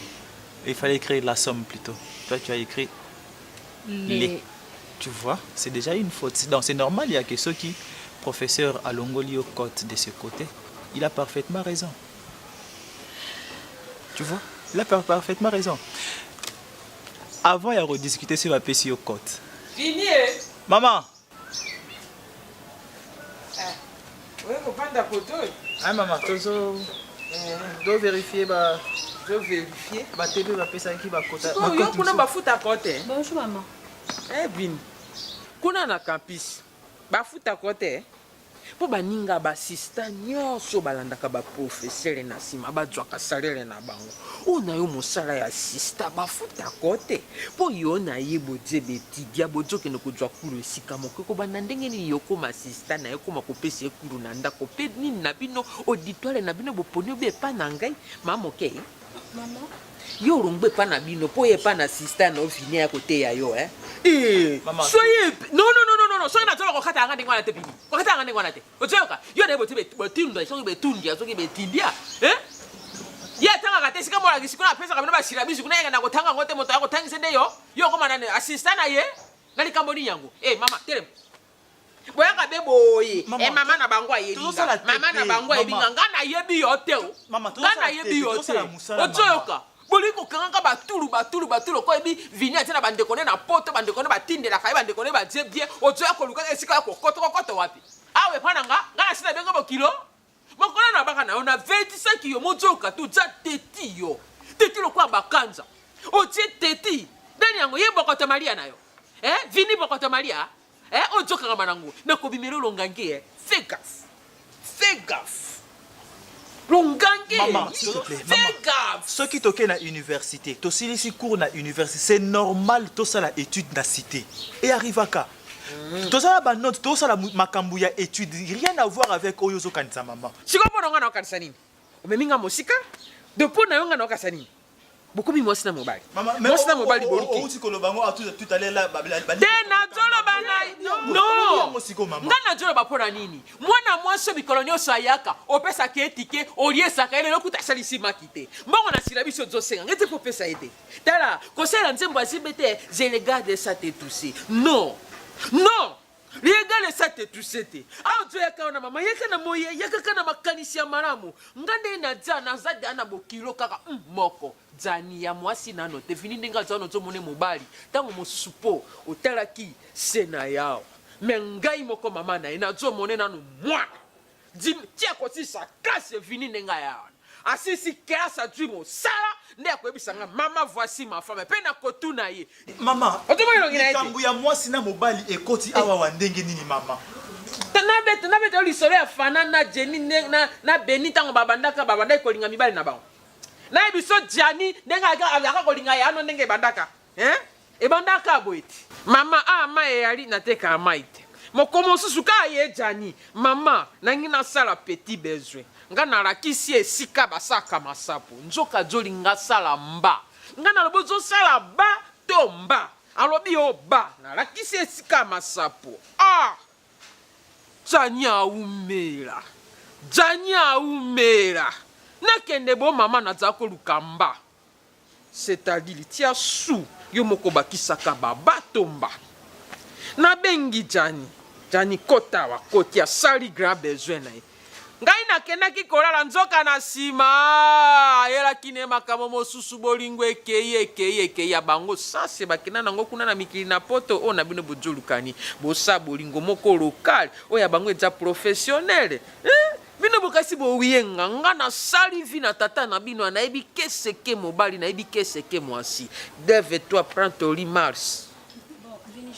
Il fallait écrire la somme plutôt. Toi tu as écrit les. Tu vois, c'est déjà une faute. Donc c'est normal, il y a que ceux qui, professeur Alongoli au côte de ce côté, il a parfaitement raison. Tu vois, il a parfaitement raison. Avant, il y a rediscuté sur la PC au côte. Fini. Maman. Oui, vous prendre la photo. Ah maman, tu dois vérifier TV va pesa qui va côté. Yo kuna bafuta côté. Bonjour maman. Bin. Kuna na campus. Bafuta côté. Po baninga basista nyonso balandaka ba professeur na sima badzwaka salaire na bango. Ona yo mosala ya sista bafuta côté. Po yo na yebo dzebe tidia bojoke no kujwa kuru esika moko ko bana ndenge ni yoko masista na yo koma kopesa kuru na ndako pe nini na bino auditoire na bino boponi be pa na ngai mama okay. Maman. Yo rongbe pa na bino po ye pa na sister na ofini ya kote ya yo Maman. Soyez non soyez na tolo ko kata ngandi ngwana te bini ko kata ngandi ngwana te ozoyoka yo na botibe botinda soki betundia soki betindia ya tanga kate sika mola kisikuna pesa kabino ba shira bisu kuna yenga na kotanga ngote moto yako tangise nde yo ko manane assistant na ye ngali kamboni yango mama tele boyaka be boye mama na bango ayebinga mama na bango ayebinga ngana yebi yo te ngana yebi yo te ozoyoka boliko kanga batulu ko ebi vinya tena bandekone na poto bandekone batinde la kai bandekone ba jebie ozoya ko luka esika ko koto wapi awe pana ngana sina bengo bokilo mokona na baka na ona 25 yo mozoka tu za teti lo kwa bakanza otie teti dani yango yebo ko Maria nayo vini boko Maria ozoka ngama nangu na ko bimelo longange fais gaffe Longange. Maman, s'il te plaît. Maman, ceux qui toquent à l'université, tous ceux qui courent à l'université, c'est normal, tout ça la étude na cité. Et arrive à quoi? Tout ça la note, tout ça la makambouya étude, rien à voir avec Oyozo Kanisa maman. Si vous avez un kanisa, vous avez un musika, depuis que vous avez un kanisa, bokomi mwasi na mobali Maman, mwasi na mobali boluki outi kolobango tout à l'heure là te nazoloba non nga nazoloba mpo na nini mwana mwasi mikolo nyonso ayaka opesaka etike oliesaka ye lelo kuta asalisi maki te mbongo na sila biso ozosenga ngeti mpo opesa ye te tala kosala nzembo azibe te je regarde ça te touché non regarde ça te touché te aozoyaka na mama yaka na moye yakaka na makanisi ya malamu nga nde na dia naza dia na bokilo kaka moko dzani ya mwasi nano te fini ndenge azwa nozomona mobali ntango mosusu mpo otalaki se na yao me ngai moko mama na ye nazomona nano mwana tia kosisa klase fini ndenge yao asisi kelasa adwi mosala nde akoyebisanga mama voici ma femme mpe na kotuna ye mama otomoyelongi na ye te likambo ya mwasi na mobali ekoti awa wa ndenge nini mama nabeta lisolo ya fana na jeni na beni ntango babandaki kolinga mibali na bango na biso jani ndenge aka kolinga yano ndenge ebandaka ebandaka boye te mama ama eyali nateka mai te moko mosusu ka ye jani mama nangi nasala petit besoin nga nalakisi esika basaka masapo nzoka zolinga sala mba nga nalobi ozosala ba to mba alobi yo ba nalakisi esika masapo jani aumela nakende bo mama naza koluka mba c'est-à-dire tia su yo moko bakisaka babatomba nabengi jani kota wa koti asali grand besoin na ye ngai nakendaki kolala nzoka na nsima ayelaki ne makambo mosusu bolingo ekei ya bango sase bakenda nango kuna na mikili na poto oyo na bino bozolukani bosa bolingo moko lokale oyo ya bango eza professionnel bino bokasi bowiyenga nga nasali vi na tata na bino nayebi keseke mobali nayebi keseke mwasi deve toi prends ton lit mars.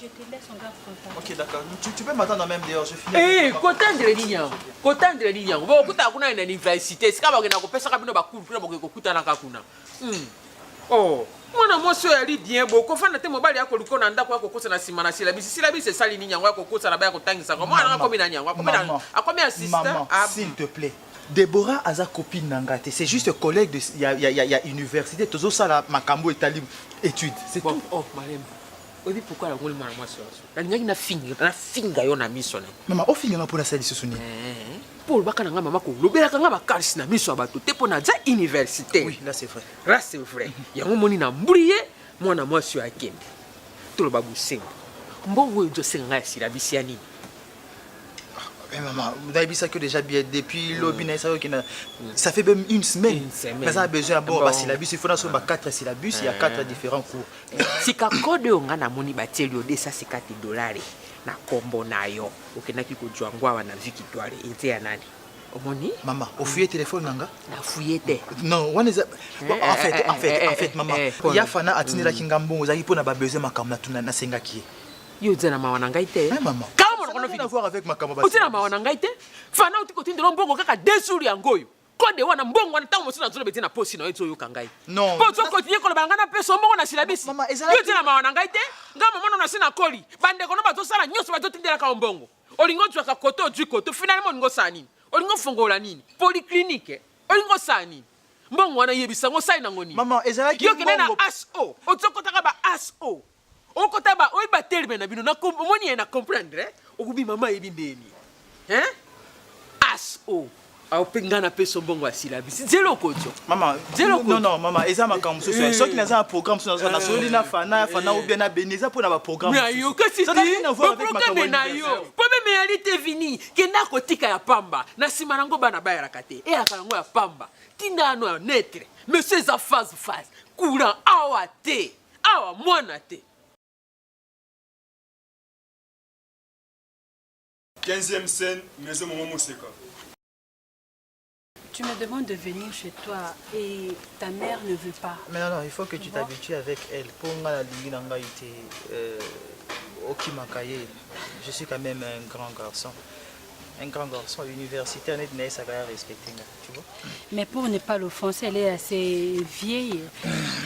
Je te laisse, on va préparer. Ok, d'accord. Tu peux m'attendre même dehors, je finis. Kotandre ni yango. Bo kuta kuna na université. Sika ba ngena ko pesa ka bino ba cours kuna ba kuta na kakuna. Mwana mwasi oyo ali bien boko fanda te mobali yako liko na ndako yako kosa na sima na silabisi esali nini yango yako kosa na ba yako tangisa ko mwana akomi na nyango akomi assistant. Maman, s'il te plaît. Déborah aza copine nangate, c'est juste collègue de il y a université tozo sala makambo etali étude, c'est tout. Oh madame. Obi pourquoi la ngoli mwana mwasi waso. Na ngaki na finga yo na miso na. Maman, o finga na pona sali susuni. Paul baka na mama ko lobelaka nga bakalisi na miso bato te pona za université. Oui, là c'est vrai. Là c'est vrai. Yango moni na mburiye mwana mwasi yo akende. Toloba busenga. Mbongo yo senga ya silabisi ya nini? Mais maman, vous avez vu ça que déjà bien depuis l'obina ça fait même une semaine. Mais ça a besoin d'abord de syllabus, il faut dans 4 syllabus, il y a 4 différents cours. Si ka code on a moni batieli o ça c'est $4 na kombo na yo. Okendaki ko jwangwa na victoire ite ya nani? Omoni? Maman, au fouiller téléphone nanga? Na fouiller te. Non, on est en fait maman, il y a fana atinela kingambo ozaki pona ba besoin makamna tuna na sengaki. Yo zana mawana ngai te. Maman. On a voir avec ma camarade. Utina mawana ngai te. Fana uti ko tindelo mbongo kaka 2 jours ya ngoyo. Kode wana mbongo wana tango mosina zolo beti na posi na ezo yo kangai. Non. Po zo continuer ko lobanga na peso mbongo na silabisi. Maman, ezala. Yo tina mawana ngai te. Nga mama na sina koli. Bande ko no bazo sala nyoso bazo tindela ka mbongo. Olingo twa ka koto dwi koto finalement olingo sa nini? Olingo fongola nini? Polyclinique. Olingo sa nini? Mbongo wana yebisa ngo sai na ngoni. Maman, ezala ki mbongo. Yo kena na ASO. Otsokota ka ba ASO. Okota ba oyiba terme na bino na moni na comprendre okubi mama yebi ndeni ASO au pengana peso mbongo asila bisi zelo kocho maman non maman eza makambo so so qui na un programme so na soli na fana ou bien na beneza pour na ba programme mais yo kasi ça n'a rien à voir avec makambo na yo problème réalité vini kenda kotika ya pamba na sima nango bana bayara kate e akalango ya pamba tinda no netre monsieur za phase courant awa te awa mwana te. 15e scène, maison Maman Mousseka. Tu me demandes de venir chez toi et ta mère ne veut pas. Mais non, il faut que tu t'habitues avec elle. Pour moi, je suis quand même un grand garçon. Un grand garçon universitaire, n'est sa carrière respectée, tu vois. Mais pour ne pas l'offenser, elle est assez vieille.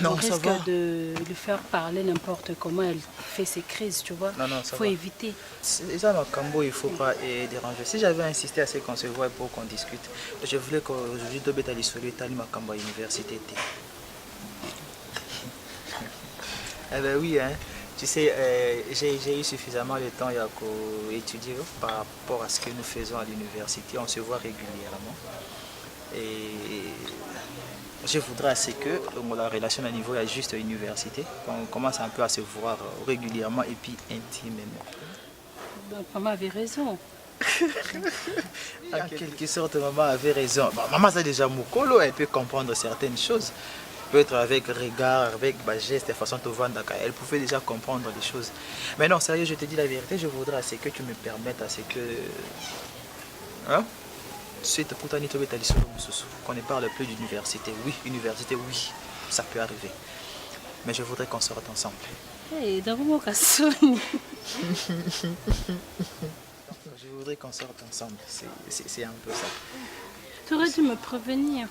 Non, on ça risque va. de lui faire parler n'importe comment. Elle fait ses crises, tu vois. Non, ça faut va. éviter. C'est ça, Makambo, il ne faut pas déranger. Si j'avais insisté à ce qu'on se voit pour qu'on discute, je voulais qu'aujourd'hui, tu aies l'isolé, tu aies Makambo à l'université. Eh ben oui, hein. Tu sais, j'ai eu suffisamment de temps pour étudier par rapport à ce que nous faisons à l'université. On se voit régulièrement. Et je voudrais assez que la relation à niveau est juste à l'université, qu'on commence un peu à se voir régulièrement et puis intimement. Donc, maman avait raison. En quelque sorte, maman avait raison. Bon, maman, c'est déjà Moukolo, elle peut comprendre certaines choses. Peut-être avec regard, avec geste, façon de voir, elle pouvait déjà comprendre des choses. Mais non, sérieux, je te dis la vérité, je voudrais assez que tu me permettes, assez que... Hein? Suite pour qu'on ne parle plus d'université. Oui, université, oui, ça peut arriver. Mais je voudrais qu'on sorte ensemble. Hey, d'abord, Kassoni. Je voudrais qu'on sorte ensemble. C'est un peu ça. Tu aurais dû me prévenir.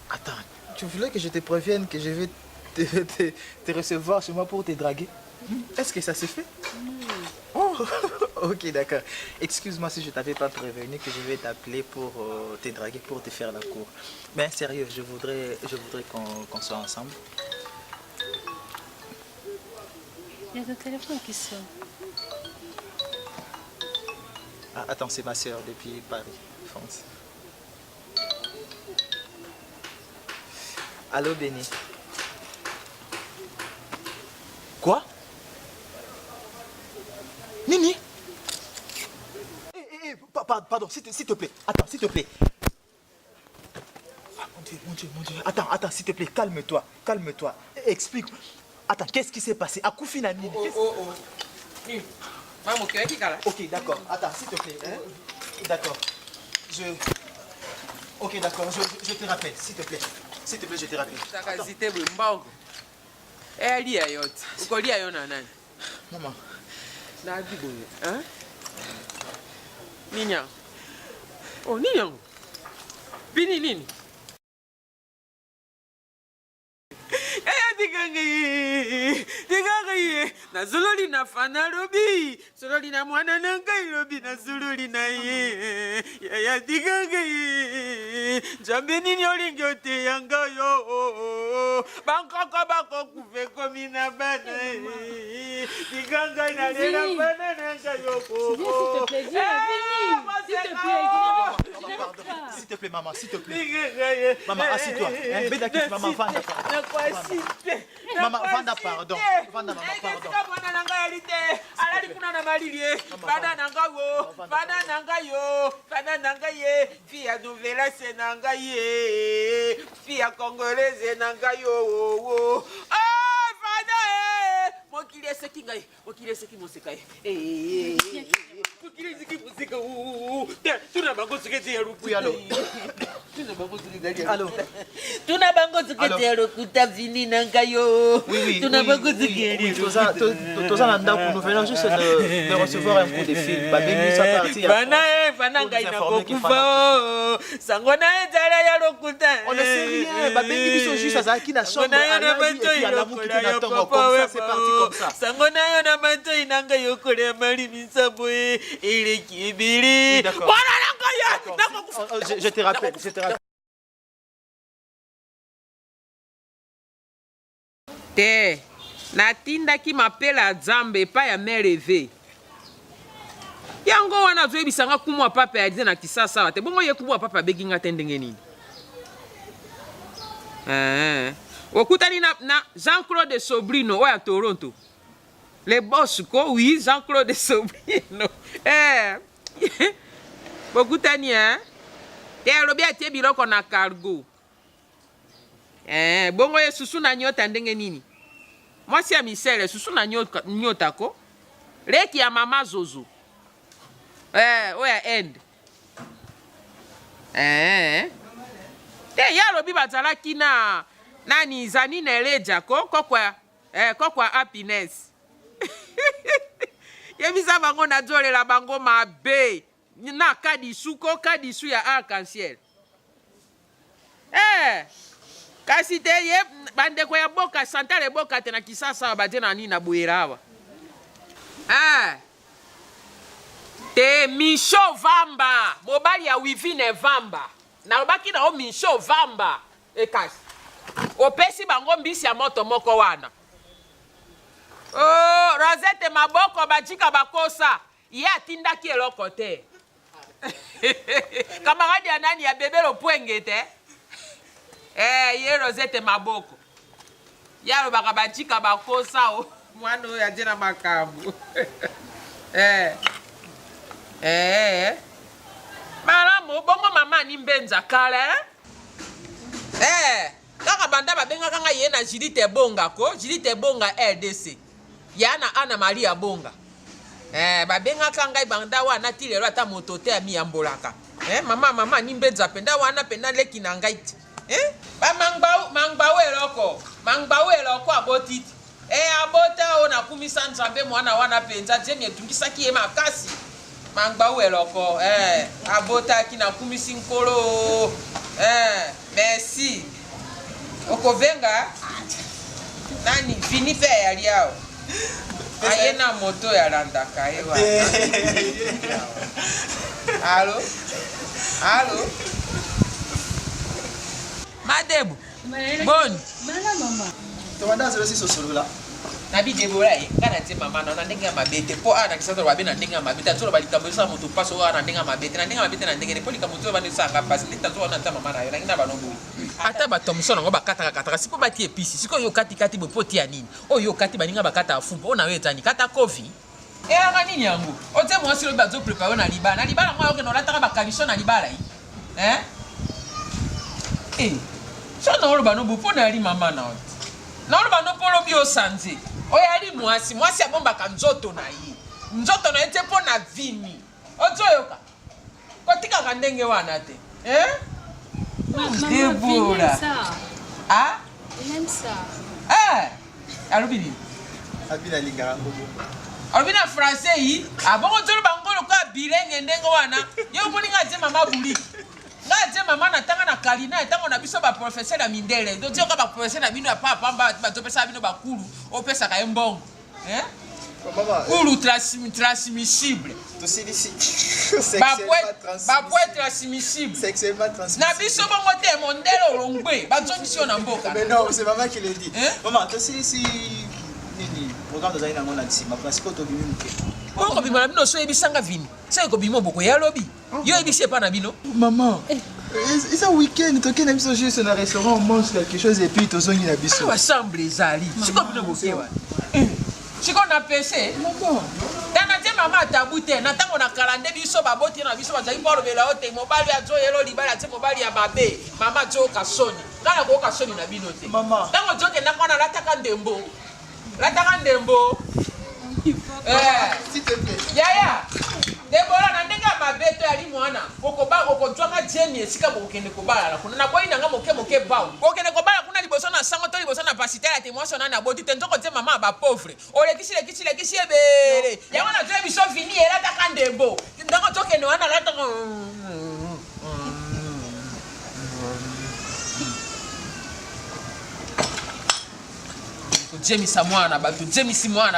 Attends, tu voulais que je te prévienne que je vais te recevoir chez moi pour te draguer? Est-ce que ça se fait? Oh, ok, d'accord. Excuse-moi si je ne t'avais pas prévenu que je vais t'appeler pour te draguer, pour te faire la cour. Mais sérieux, je voudrais qu'on soit ensemble. Il y a ton téléphone qui sonne. Ah, attends, c'est ma soeur depuis Paris, France. Allô, Béni. Quoi? Nini? Pardon, s'il te plaît. Attends, s'il te plaît. Ah, mon Dieu. Attends, s'il te plaît, calme-toi. Explique. Attends, qu'est-ce qui s'est passé? Akoufina Nini. Ok, d'accord. Attends, s'il te plaît. Hein? D'accord. Ok, d'accord. Je te rappelle, s'il te plaît. S'il te plaît, je te rappelle. Maman. Hein? Nini? Oh, Nini? Nini? Digangaye na zululi na fana lobi zululi na mwana nangai lobi na zululi na ye ya digangaye jambe nini olingi ote yanga yo bankoko bako kuve komi na bana digangaye na lela bana nanga yo S'il te plaît, maman, s'il te plaît. Maman, assieds-toi. Maman, Vanda, pardon. Vanda, maman, pardon. Fia nouvela se nangaye, fia congolaise nangayo. Ah, Vanda, mokile seki ngai, mokile seki mosekaye. Mokile seki moseka. Tuna bango sekete ya rupu. Allô. Allô. Tuna bango sekete ya rukuta vini nangayo. Oui. Tuna bango sekete. Toza nanda nous venons juste de recevoir un coup de fil. Babengi sa partie. Fana ngai na kokufa. Sangona ezala ya rukuta. On ne sait rien. Babengi biso juste azaki na chambre. Et la mouki na tongo comme ça, c'est parti comme ça. Sangona yo na manto inanga yo kole mali misaboe ile kibiri. D'accord. Je te rappelle. Te natindaki mapela nzambe epai ya mereve yango wana azoyebisanga kumwa papa ya na kisasa awa te bongo ye kumwa papa abeginga te ndenge nini okutani na Jean-Claude Sobrino oyo ya Toronto le boss ko oui Jean-Claude Sobrino bokutani te alobi atie biloko na cargo bongo ye susu na nyota ndenge nini mwasi ya misele susu na nyota ko leki ya mama Zozo oya end te ye alobi bazalaki na nani zani na eleja ko kokwa happiness yebisa bango nazolela bango mabe na kadisu ko kadisu ya arc-en-ciel kasi te ye bandeko ya boka santale boka te na kisasa badie na nini na boyera awa te Micho Vamba mobali ya Wivine Vamba nalobaki na o Micho Vamba ekasi opesi bango mbisi ya moto moko wana Oh, Rosette maboko bachika bakosa. Ye atindaki eloko te. Camarade ya nani ya bebe lo pwenge te. Ye Rosette maboko. Ya lo baka bachika bakosa o. Mwana oyo ajena makambo. Malamu bongo mama ni mbenza kale. Kaka banda babenga kanga ye na Judith Bonga ko, Judith Bonga RDC. Yana Ana Maria Bonga. Babenga kanga ibanda wana tilelo ata moto te ami yambolaka. Mama ni mbenza penda wana penda leki na ngaiti. Ba mangbao eloko. Mangbao eloko abotiti. Abota ona kumisa nzambe mwana wana penza jemi etungisa ki makasi. Mangbao eloko. Abota ki na kumisi nkolo. Merci. Okovenga nani fini fe yali yao. Ayena moto ya landaka ewa. Allô? Allô? Madebu. Bon. Mala maman. Tomanda zelo si sosolo la. Nabi Debola kana te mama na ndenge mabete po ana kisato babe na ndenge mabete tolo balikambo sa moto paso ana ndenge mabete na ndenge poli kamoto bani sanga passe lita to na ta mama na yo na ngina banombo. Ata ba Thomson ngo bakata siko bati episi siko yo kati bo poti ya nini oyo kati baninga bakata afumba ona yo etani kata kofi anga nini yango ote mwasi lo bazo prepare na libala mwa yo ke no lataka bakalisho na libala so na olo bano bo pona ali mama na ot na olo bano polo bio sanze oyo ali mwasi abomba ka nzoto na ete pona vini ozoyoka kotika ka ndenge wana te Maman, ah? il aime ça. Alubini. Abina lingara ngobo. Alubina français yi. Abongo tolo bangolo ka bilenge ndengo wana. Yo moninga je mama buli. Nga je mama na tanga na kalina etango na biso ba professeur ya mindele. Do tio ka ba professeur na bino ya papa ba to pesa bino bakulu. O pesa ka embongo. Maman. Kulu transmissible. To see ici. Ba transmissible. Sexuellement transmissible. Na biso bongo te mondelo longwe. Ba zongisio na mboka. Mais non, c'est maman qui le dit. Maman, to see ici nini programme de zaina ngona disi. Ma principe to bimi muke. Bongo bima bino so ebisanga vini. Sai ko bimo boko ya lobi. Yo ebisi pa na bino. Maman. C'est un week-end, tu as juste juste dans un restaurant, on mange quelque chose et puis tu as une habitude. Ensemble les ali. C'est comme bino bokewa. Si qu'on a pêché, tana te mama tabute na tango na kalande biso baboti na biso bazali polo bela ote mobali ya zo yelo libala te mobali ya babe mama jo kasoni kana ko kasoni na bino te mama tango jo ke na kona lataka ndembo s'il te plaît yaya debola na ndenga mabeto ya limwana okojwaka jeni esika bokende kobala kuna na boyi nanga moke bawo okende kobala kuna liboso na sango to liboso na pasitela te mwasi na boti te nzoko te mama ba pauvre olekisi ebele yango na twe biso fini elataka ndembo ndako tokende wana lataka Jemisa mwana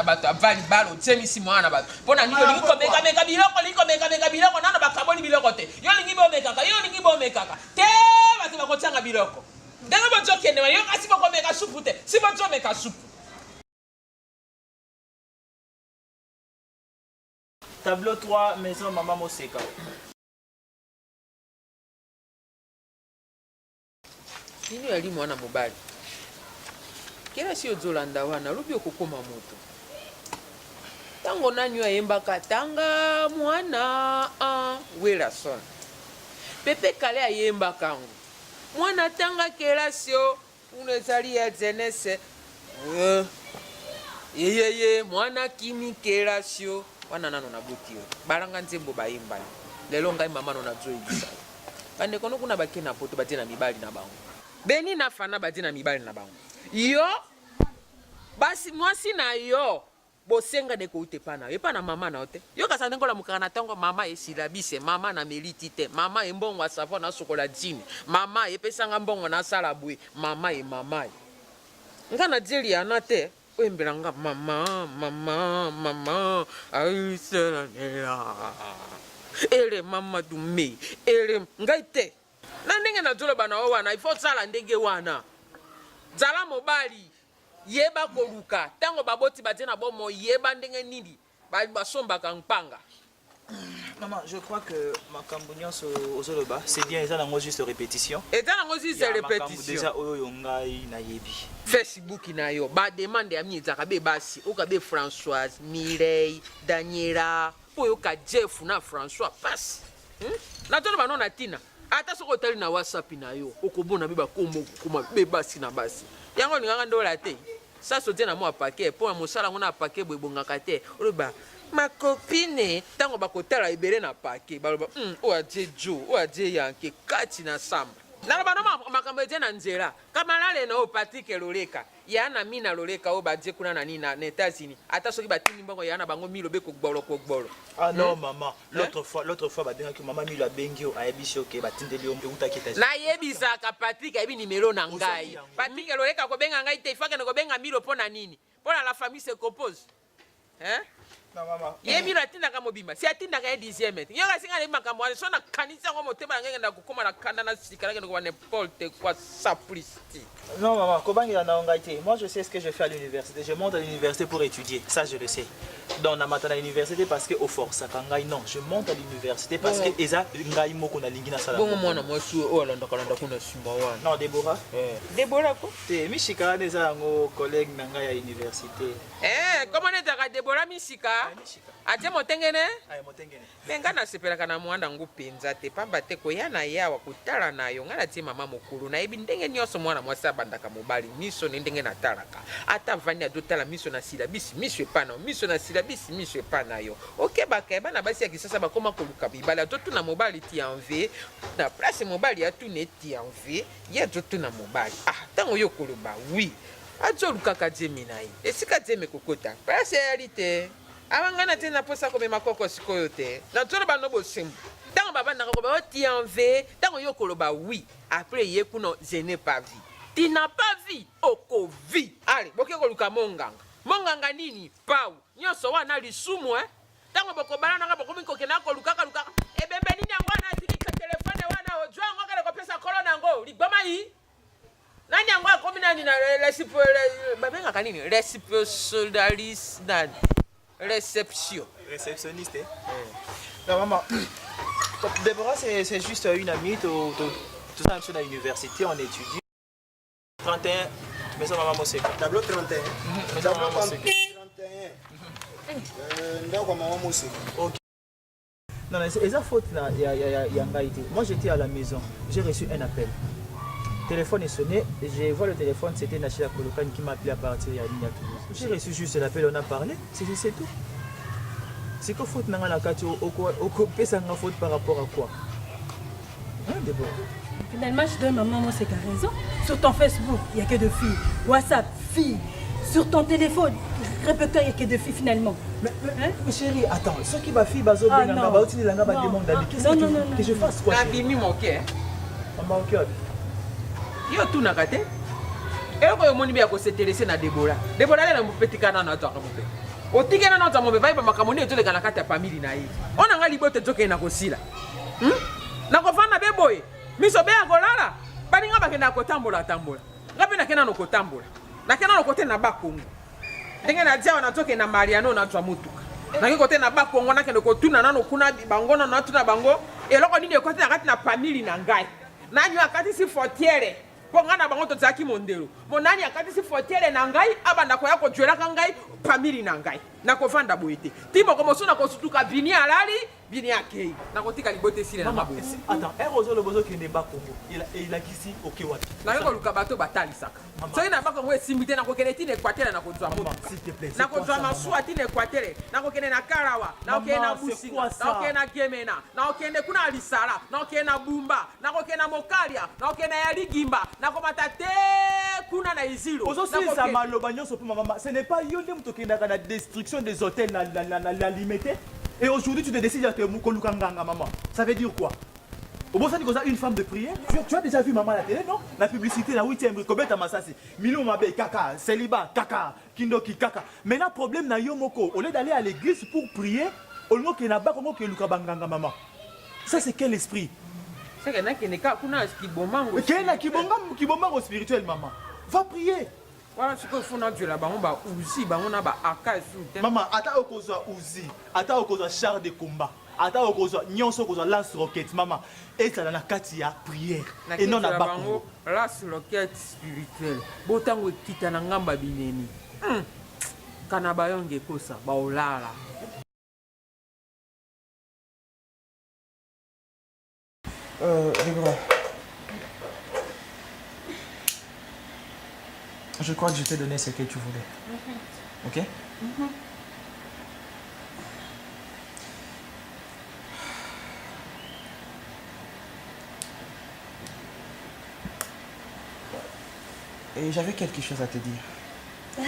bato avali balo jemisi mwana bato pona nino liko meka biloko nana bakaboli biloko te yo lingi bomekaka te bato bakotianga biloko ndenge bozokende yo kasi bokomeka supu te si bozomeka supu tableau 3 maison maman Moseka. nini yali mwana mobali kera si ozolanda wana lobi okokoma moto tango nani ayembaka tanga mwana Wilson pepe kale ayembaka ngo mwana tanga kelasio una ezali ya jeunesse yeyeye mwana kimi kelasio wana nano nabotio balanga nzembo bayembani lelo ngai mama no nazoyebisa bandeko no kuna bakena poto batie na mibali na bango beni na fana batie na mibali na bango yo basi mwasi na yo bosenga de ko utepa na epa na mama na ote yo kasa ndengola mukana tango mama esilabise mama na meliti te mama embongo a savon na sokola jini mama epesanga mbongo na sala bwe mama ngana jeli anate oembelanga mama aisela ele mama dume ele ngaite na ndenge na jolo bana wana ifo sala ndenge wana zala mobali yeba koluka tango baboti batie na bomo yeba ndenge nini basombaka mpanga. Maman, je crois que makambo nyonso ozoloba c'est bien, eza nango juste répétition. Eza nango juste répétition. Déjà oyo ngai na yebi. Facebook na yo ba demande ya mi ezaka be basi okabe Françoise, Mireille, Daniela, oyo ka Jeff na François passe. Na tolo bano na tina. Ata soko tali na WhatsApp na yo okobona be bakombo kuma be basi na basi. Yango nganga ndola te. Ça soutient na moi paquet pour mon sala ngona paquet boybongaka te. Oloba ma copine tango bakotala ibere na paquet baloba o adie jo o adie yanke kati na samba. Na bano makambo ete na nzela kamalale na o Patrick Loleka ya na mina Loleka o badie kuna na nini na États-Unis ata soki batini mbongo ya na bango milo be ko gbolo. Ah non maman, l'autre fois badenga que maman milo abengio ayebishi OK batindeli ombe utaki ta. Na yebisa ka Patrick ayebi numéro na ngai. Patrick Loleka ko benga ngai te ifaka ko benga milo pona nini? Pona la famille se compose. Hein? Non maman. Yebi ratinda ka mobimba. Si atinda ka 10e mètre. Yoga singa le makambo ane so na kanisa ngo motema ngenda kokoma na kanda na sikala ngenda ko n'importe quoi sapristi. Non maman, kobangi na ngai te. Moi je sais ce que je fais à l'université. Je monte à l'université pour étudier. Ça je le sais. Donc na matana à l'université parce que au force ça ngai non, je monte à l'université parce que eza ngai moko na lingi na sala. Bon mwana mosu o alanda kalanda kuna simba wana. Non Deborah. Deborah ko? Te mishika neza ngo collègue na ngai à l'université. Comment neza ka Deborah mishika? Aje motengene? Ay motengene. Menga na sepelaka na mwanda ngu penza te pamba te ko yana yawa kutala nayo ngala ti mama mukulu na ebi ndenge nyoso mwana mwasa bandaka mobali miso ni ndenge na talaka ata vani adotala miso na silabisi miso epana miso na silabisi miso epana yo okeba keba na basi ya kisasa bakoma koluka bibala to na mobali ti enve na place mobali ya tu ne ti enve ya to na mobali tango yo koloba oui ajo lukaka Gemini esika Gemini kokota place réalité Awangana tena posa ko mema koko sikoyo te. Na tolo ba no bosimbu. Tango baba na ko ba ti enve, tango yo koloba oui. Après ye kuno je n'ai pas vu. Tu n'as pas vu oko vi. Allez, boke ko luka monganga. Monganga nini? Pau. Nyoso wana lisumu Tango boko bana na boko minko kena ko luka luka. E bembe nini yango na tikika telefone wana ojwa ngo kale ko pesa kolona ngo. Libama yi. Nani yango akomi nani na recipe babenga kanini? Recipe solidaris nani? Réception. Réceptionniste, Non, maman. Déborah, c'est juste une amie. Tout ça, à l'université, on étudie. 31. Mais ça, maman, moi, c'est tableau 31. Mais ça, maman, moi, c'est 31. Ok. Non, c'est ça faute, là. Moi, j'étais à la maison. J'ai reçu un appel. Le téléphone est sonné, je vois le téléphone, c'était Nachila Kolokan qui m'a appelé à partir de la ligne à Toulouse. J'ai reçu juste l'appel, on a parlé, c'est tout. C'est quoi faute dans la carte au ça n'a faute par rapport à quoi? Hein, Déborah? Finalement, je donne maman, moi, c'est qu'à raison. Sur ton Facebook, il n'y a que de filles. WhatsApp, filles. Sur ton téléphone, répertoire, il n'y a que de filles finalement. Mais chérie, attends, ceux qui va fille, bazo, benanga, ba utili langa, ba demande d'amis. Qu'est-ce que je fasse quoi? Abimi moké. Maman, ok. Yo tu na kate. Eko yo moni bia ko s'intéresser na Deborah. Deborah na mopetika na to akamope. Otikena na to mobe ba makamoni to le kana kata family na yi. Ona nga libote toke na kosila. Na ko fana be boy. Miso be akolala. Bani nga bakenda ko tambola. Ngabe na kena no ko tambola. Na kena no kote na bakongo. Ndenge na dia na toke na Mariano na twa mutuka. Na ke kote na bakongo na kende ko tuna na no kuna bango na tuna bango. Eloko nini kote na kati na family na ngai. Nani akati si fortiere. Pongana bango to zaki mondelo. Monani akati si fortiere na ngai abanda ko yako jwela ka ngai family na ngai. Na ko fanda boyete. Timo ko mosuna ko sutuka bini alali, bini akei. Na ko tika libote sile na mabo. Attends, Erozo le bozo qui n'est pas Congo. Il a kisi OK wat. Na ko luka bato batali saka. So ina bako ngwe simbite na ko kene tine Equateur na ko twa moto. S'il te plaît. Na ko twa masua tine Equateur. Na ko kene na Karawa, na ko kene na Businga, na ko kene na Gemena, na ko kene kuna Alisara, na ko kene na Bumba, na ko kene na Mokalia, na ko kene ya Ligimba, na ko matate kuna na Izilo. Aujourd'hui ça maloba nyoso pour maman. Ce n'est pas yonde mutokenda kana destruction des hôtels la limité. Et aujourd'hui tu te décides à te moukoluka maman. Ça veut dire quoi? Au bon sens que une femme de prière, tu as déjà vu maman à la télé, non? La publicité, la 8e, Kobeta Massasi, Milou Mabe, Kaka, Célibat, Kaka, Kindoki, Kaka. Maintenant, problème na Yomoko, au lieu d'aller à l'église pour prier, au lieu qu'il n'y a pas comme que Luka Banganga maman. Ça, c'est quel esprit? C'est qu'il y a qui bomango. Qui bomango spirituel, maman. Va prier. Voilà ce que font Dieu là-bas, on va aussi, on a aka sous. Maman, ata okozwa uzi, ata okozwa char de combat, ata okozwa nyonso okozwa lance roquette, maman. Et ça na kati ya prière et non na bakongo. Lance roquette spirituelle. Botango kita na ngamba bineni. Kana bayonge kosa, ba olala. Je crois que je t'ai donné ce que tu voulais. Ok? Et j'avais quelque chose à te dire. Ça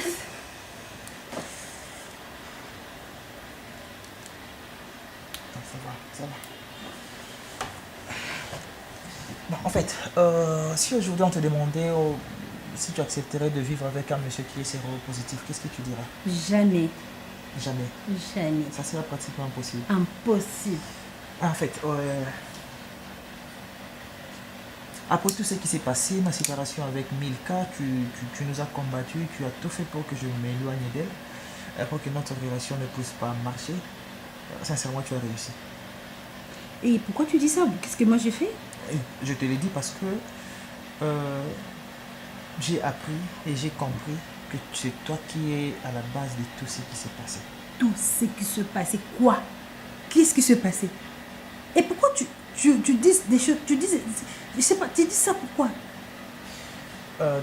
va, ça va. Bon, en fait, si aujourd'hui on te demandait si tu accepterais de vivre avec un monsieur qui est séropositif, qu'est-ce que tu dirais? Jamais. Jamais. Jamais. Ça serait pratiquement impossible. Impossible. En fait, après tout ce qui s'est passé, ma séparation avec Milka, tu nous as combattus, tu as tout fait pour que je m'éloigne d'elle, pour que notre relation ne puisse pas marcher. Sincèrement, tu as réussi. Et pourquoi tu dis ça? Qu'est-ce que moi j'ai fait? Je te l'ai dit parce que j'ai appris et j'ai compris que c'est toi qui es à la base de tout ce qui s'est passé. Tout ce qui se passait quoi? Qu'est-ce qui se passait? Et pourquoi tu dis des choses? Tu dis, je sais pas, tu dis ça pourquoi?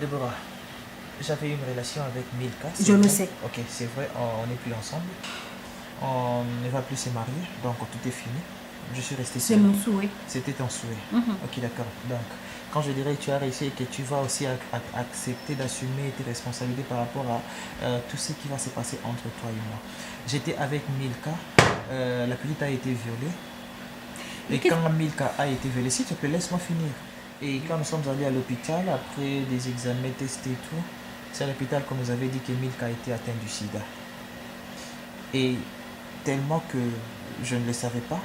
Déborah, j'avais une relation avec Milka. Je le sais. Ok, c'est vrai, on n'est plus ensemble. On ne va plus se marier, donc tout est fini. Je suis resté seul. C'est mon souhait. C'était ton souhait. Ok, d'accord. Donc, quand je dirais que tu as réussi et que tu vas aussi accepter d'assumer tes responsabilités par rapport à tout ce qui va se passer entre toi et moi. J'étais avec Milka, la petite a été violée. Et quand Milka a été violée, s'il te plaît, laisse-moi finir. Et quand nous sommes allés à l'hôpital, après des examens, tests et tout, c'est à l'hôpital qu'on nous avait dit que Milka était atteinte du sida. Et tellement que je ne le savais pas,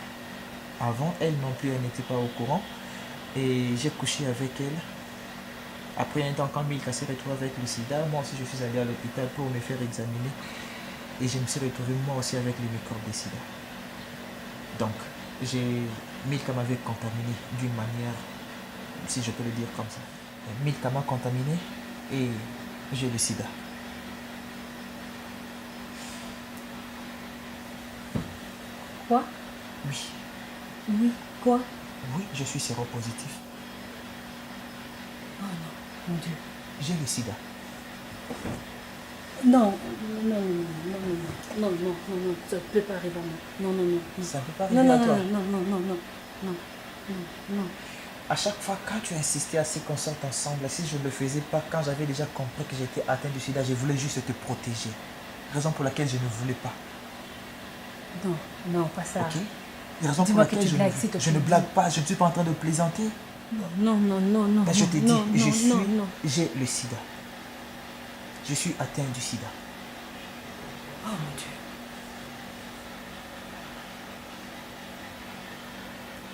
avant, elle non plus, elle n'était pas au courant. Et j'ai couché avec elle. Après un temps, quand Milka s'est retrouvée avec le sida, moi aussi je suis allé à l'hôpital pour me faire examiner. Et je me suis retrouvé moi aussi avec les microbes de sida. Donc, Milka m'avait contaminé d'une manière, si je peux le dire comme ça. Milka m'a contaminé et j'ai le sida. Quoi? Oui. Oui, quoi? Oui, je suis séropositif. Oh non, mon Dieu. J'ai le sida. Non, ça ne peut pas arriver à moi. Non. Ça ne peut pas arriver à toi. Non. À chaque fois, quand tu insistais à ce qu'on sorte ensemble, si je ne le faisais pas, quand j'avais déjà compris que j'étais atteint du sida, je voulais juste te protéger. Raison pour laquelle je ne voulais pas. Non, pas ça. Ok. Raison pour laquelle je ne blague pas, je ne suis pas en train de plaisanter. Non. Ben, je te dis, j'ai le sida. Je suis atteint du sida. Oh mon Dieu.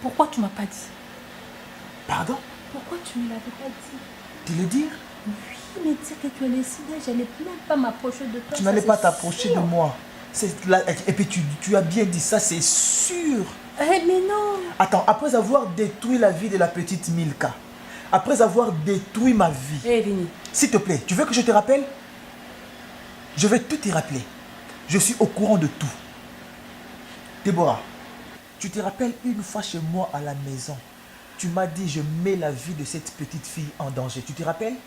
Pourquoi tu m'as pas dit? Pardon? Pourquoi tu ne l'avais pas dit? De le dire? Oui, mais dire que tu as le sida, je n'allais même pas m'approcher de toi. Tu n'allais pas t'approcher de moi. Et puis tu as bien dit ça, c'est sûr. Mais non. Attends, après avoir détruit la vie de la petite Milka, après avoir détruit ma vie, Vini. S'il te plaît, tu veux que je te rappelle? Je vais tout te rappeler. Je suis au courant de tout. Déborah, tu te rappelles une fois chez moi à la maison, tu m'as dit je mets la vie de cette petite fille en danger. Tu te rappelles?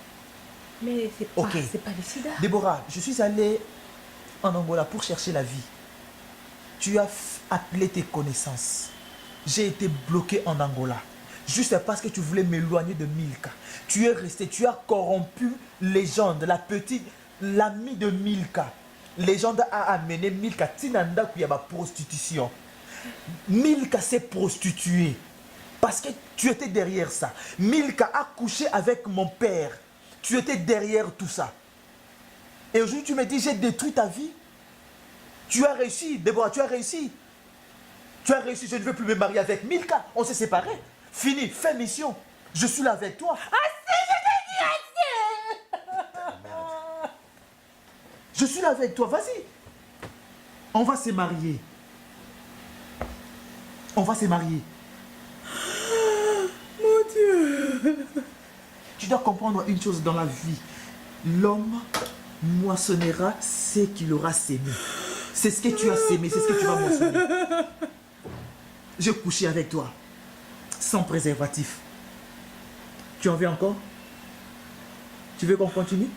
Mais c'est pas le sida. Déborah, je suis allé en Angola pour chercher la vie. Tu as appelé tes connaissances. J'ai été bloqué en Angola. Juste parce que tu voulais m'éloigner de Milka. Tu es resté, tu as corrompu Légende, l'ami de Milka. Légende a amené Milka Tinanda Kuyaba prostitution. Milka s'est prostituée. Parce que tu étais derrière ça. Milka a couché avec mon père. Tu étais derrière tout ça. Et aujourd'hui, tu me dis, j'ai détruit ta vie. Tu as réussi, Déborah, tu as réussi. Tu as réussi, je ne veux plus me marier avec Milka. On s'est séparés. Fini, fais mission. Je suis là avec toi. Ah si, je t'ai dit assez. Je suis là avec toi, vas-y. On va se marier. On va se marier. Mon Dieu. Tu dois comprendre une chose dans la vie. L'homme moissonnera ce qu'il aura sémé. C'est ce que tu as sémé, c'est ce que tu vas moissonner. Je couchais avec toi, sans préservatif. Tu en veux encore? Tu veux qu'on continue?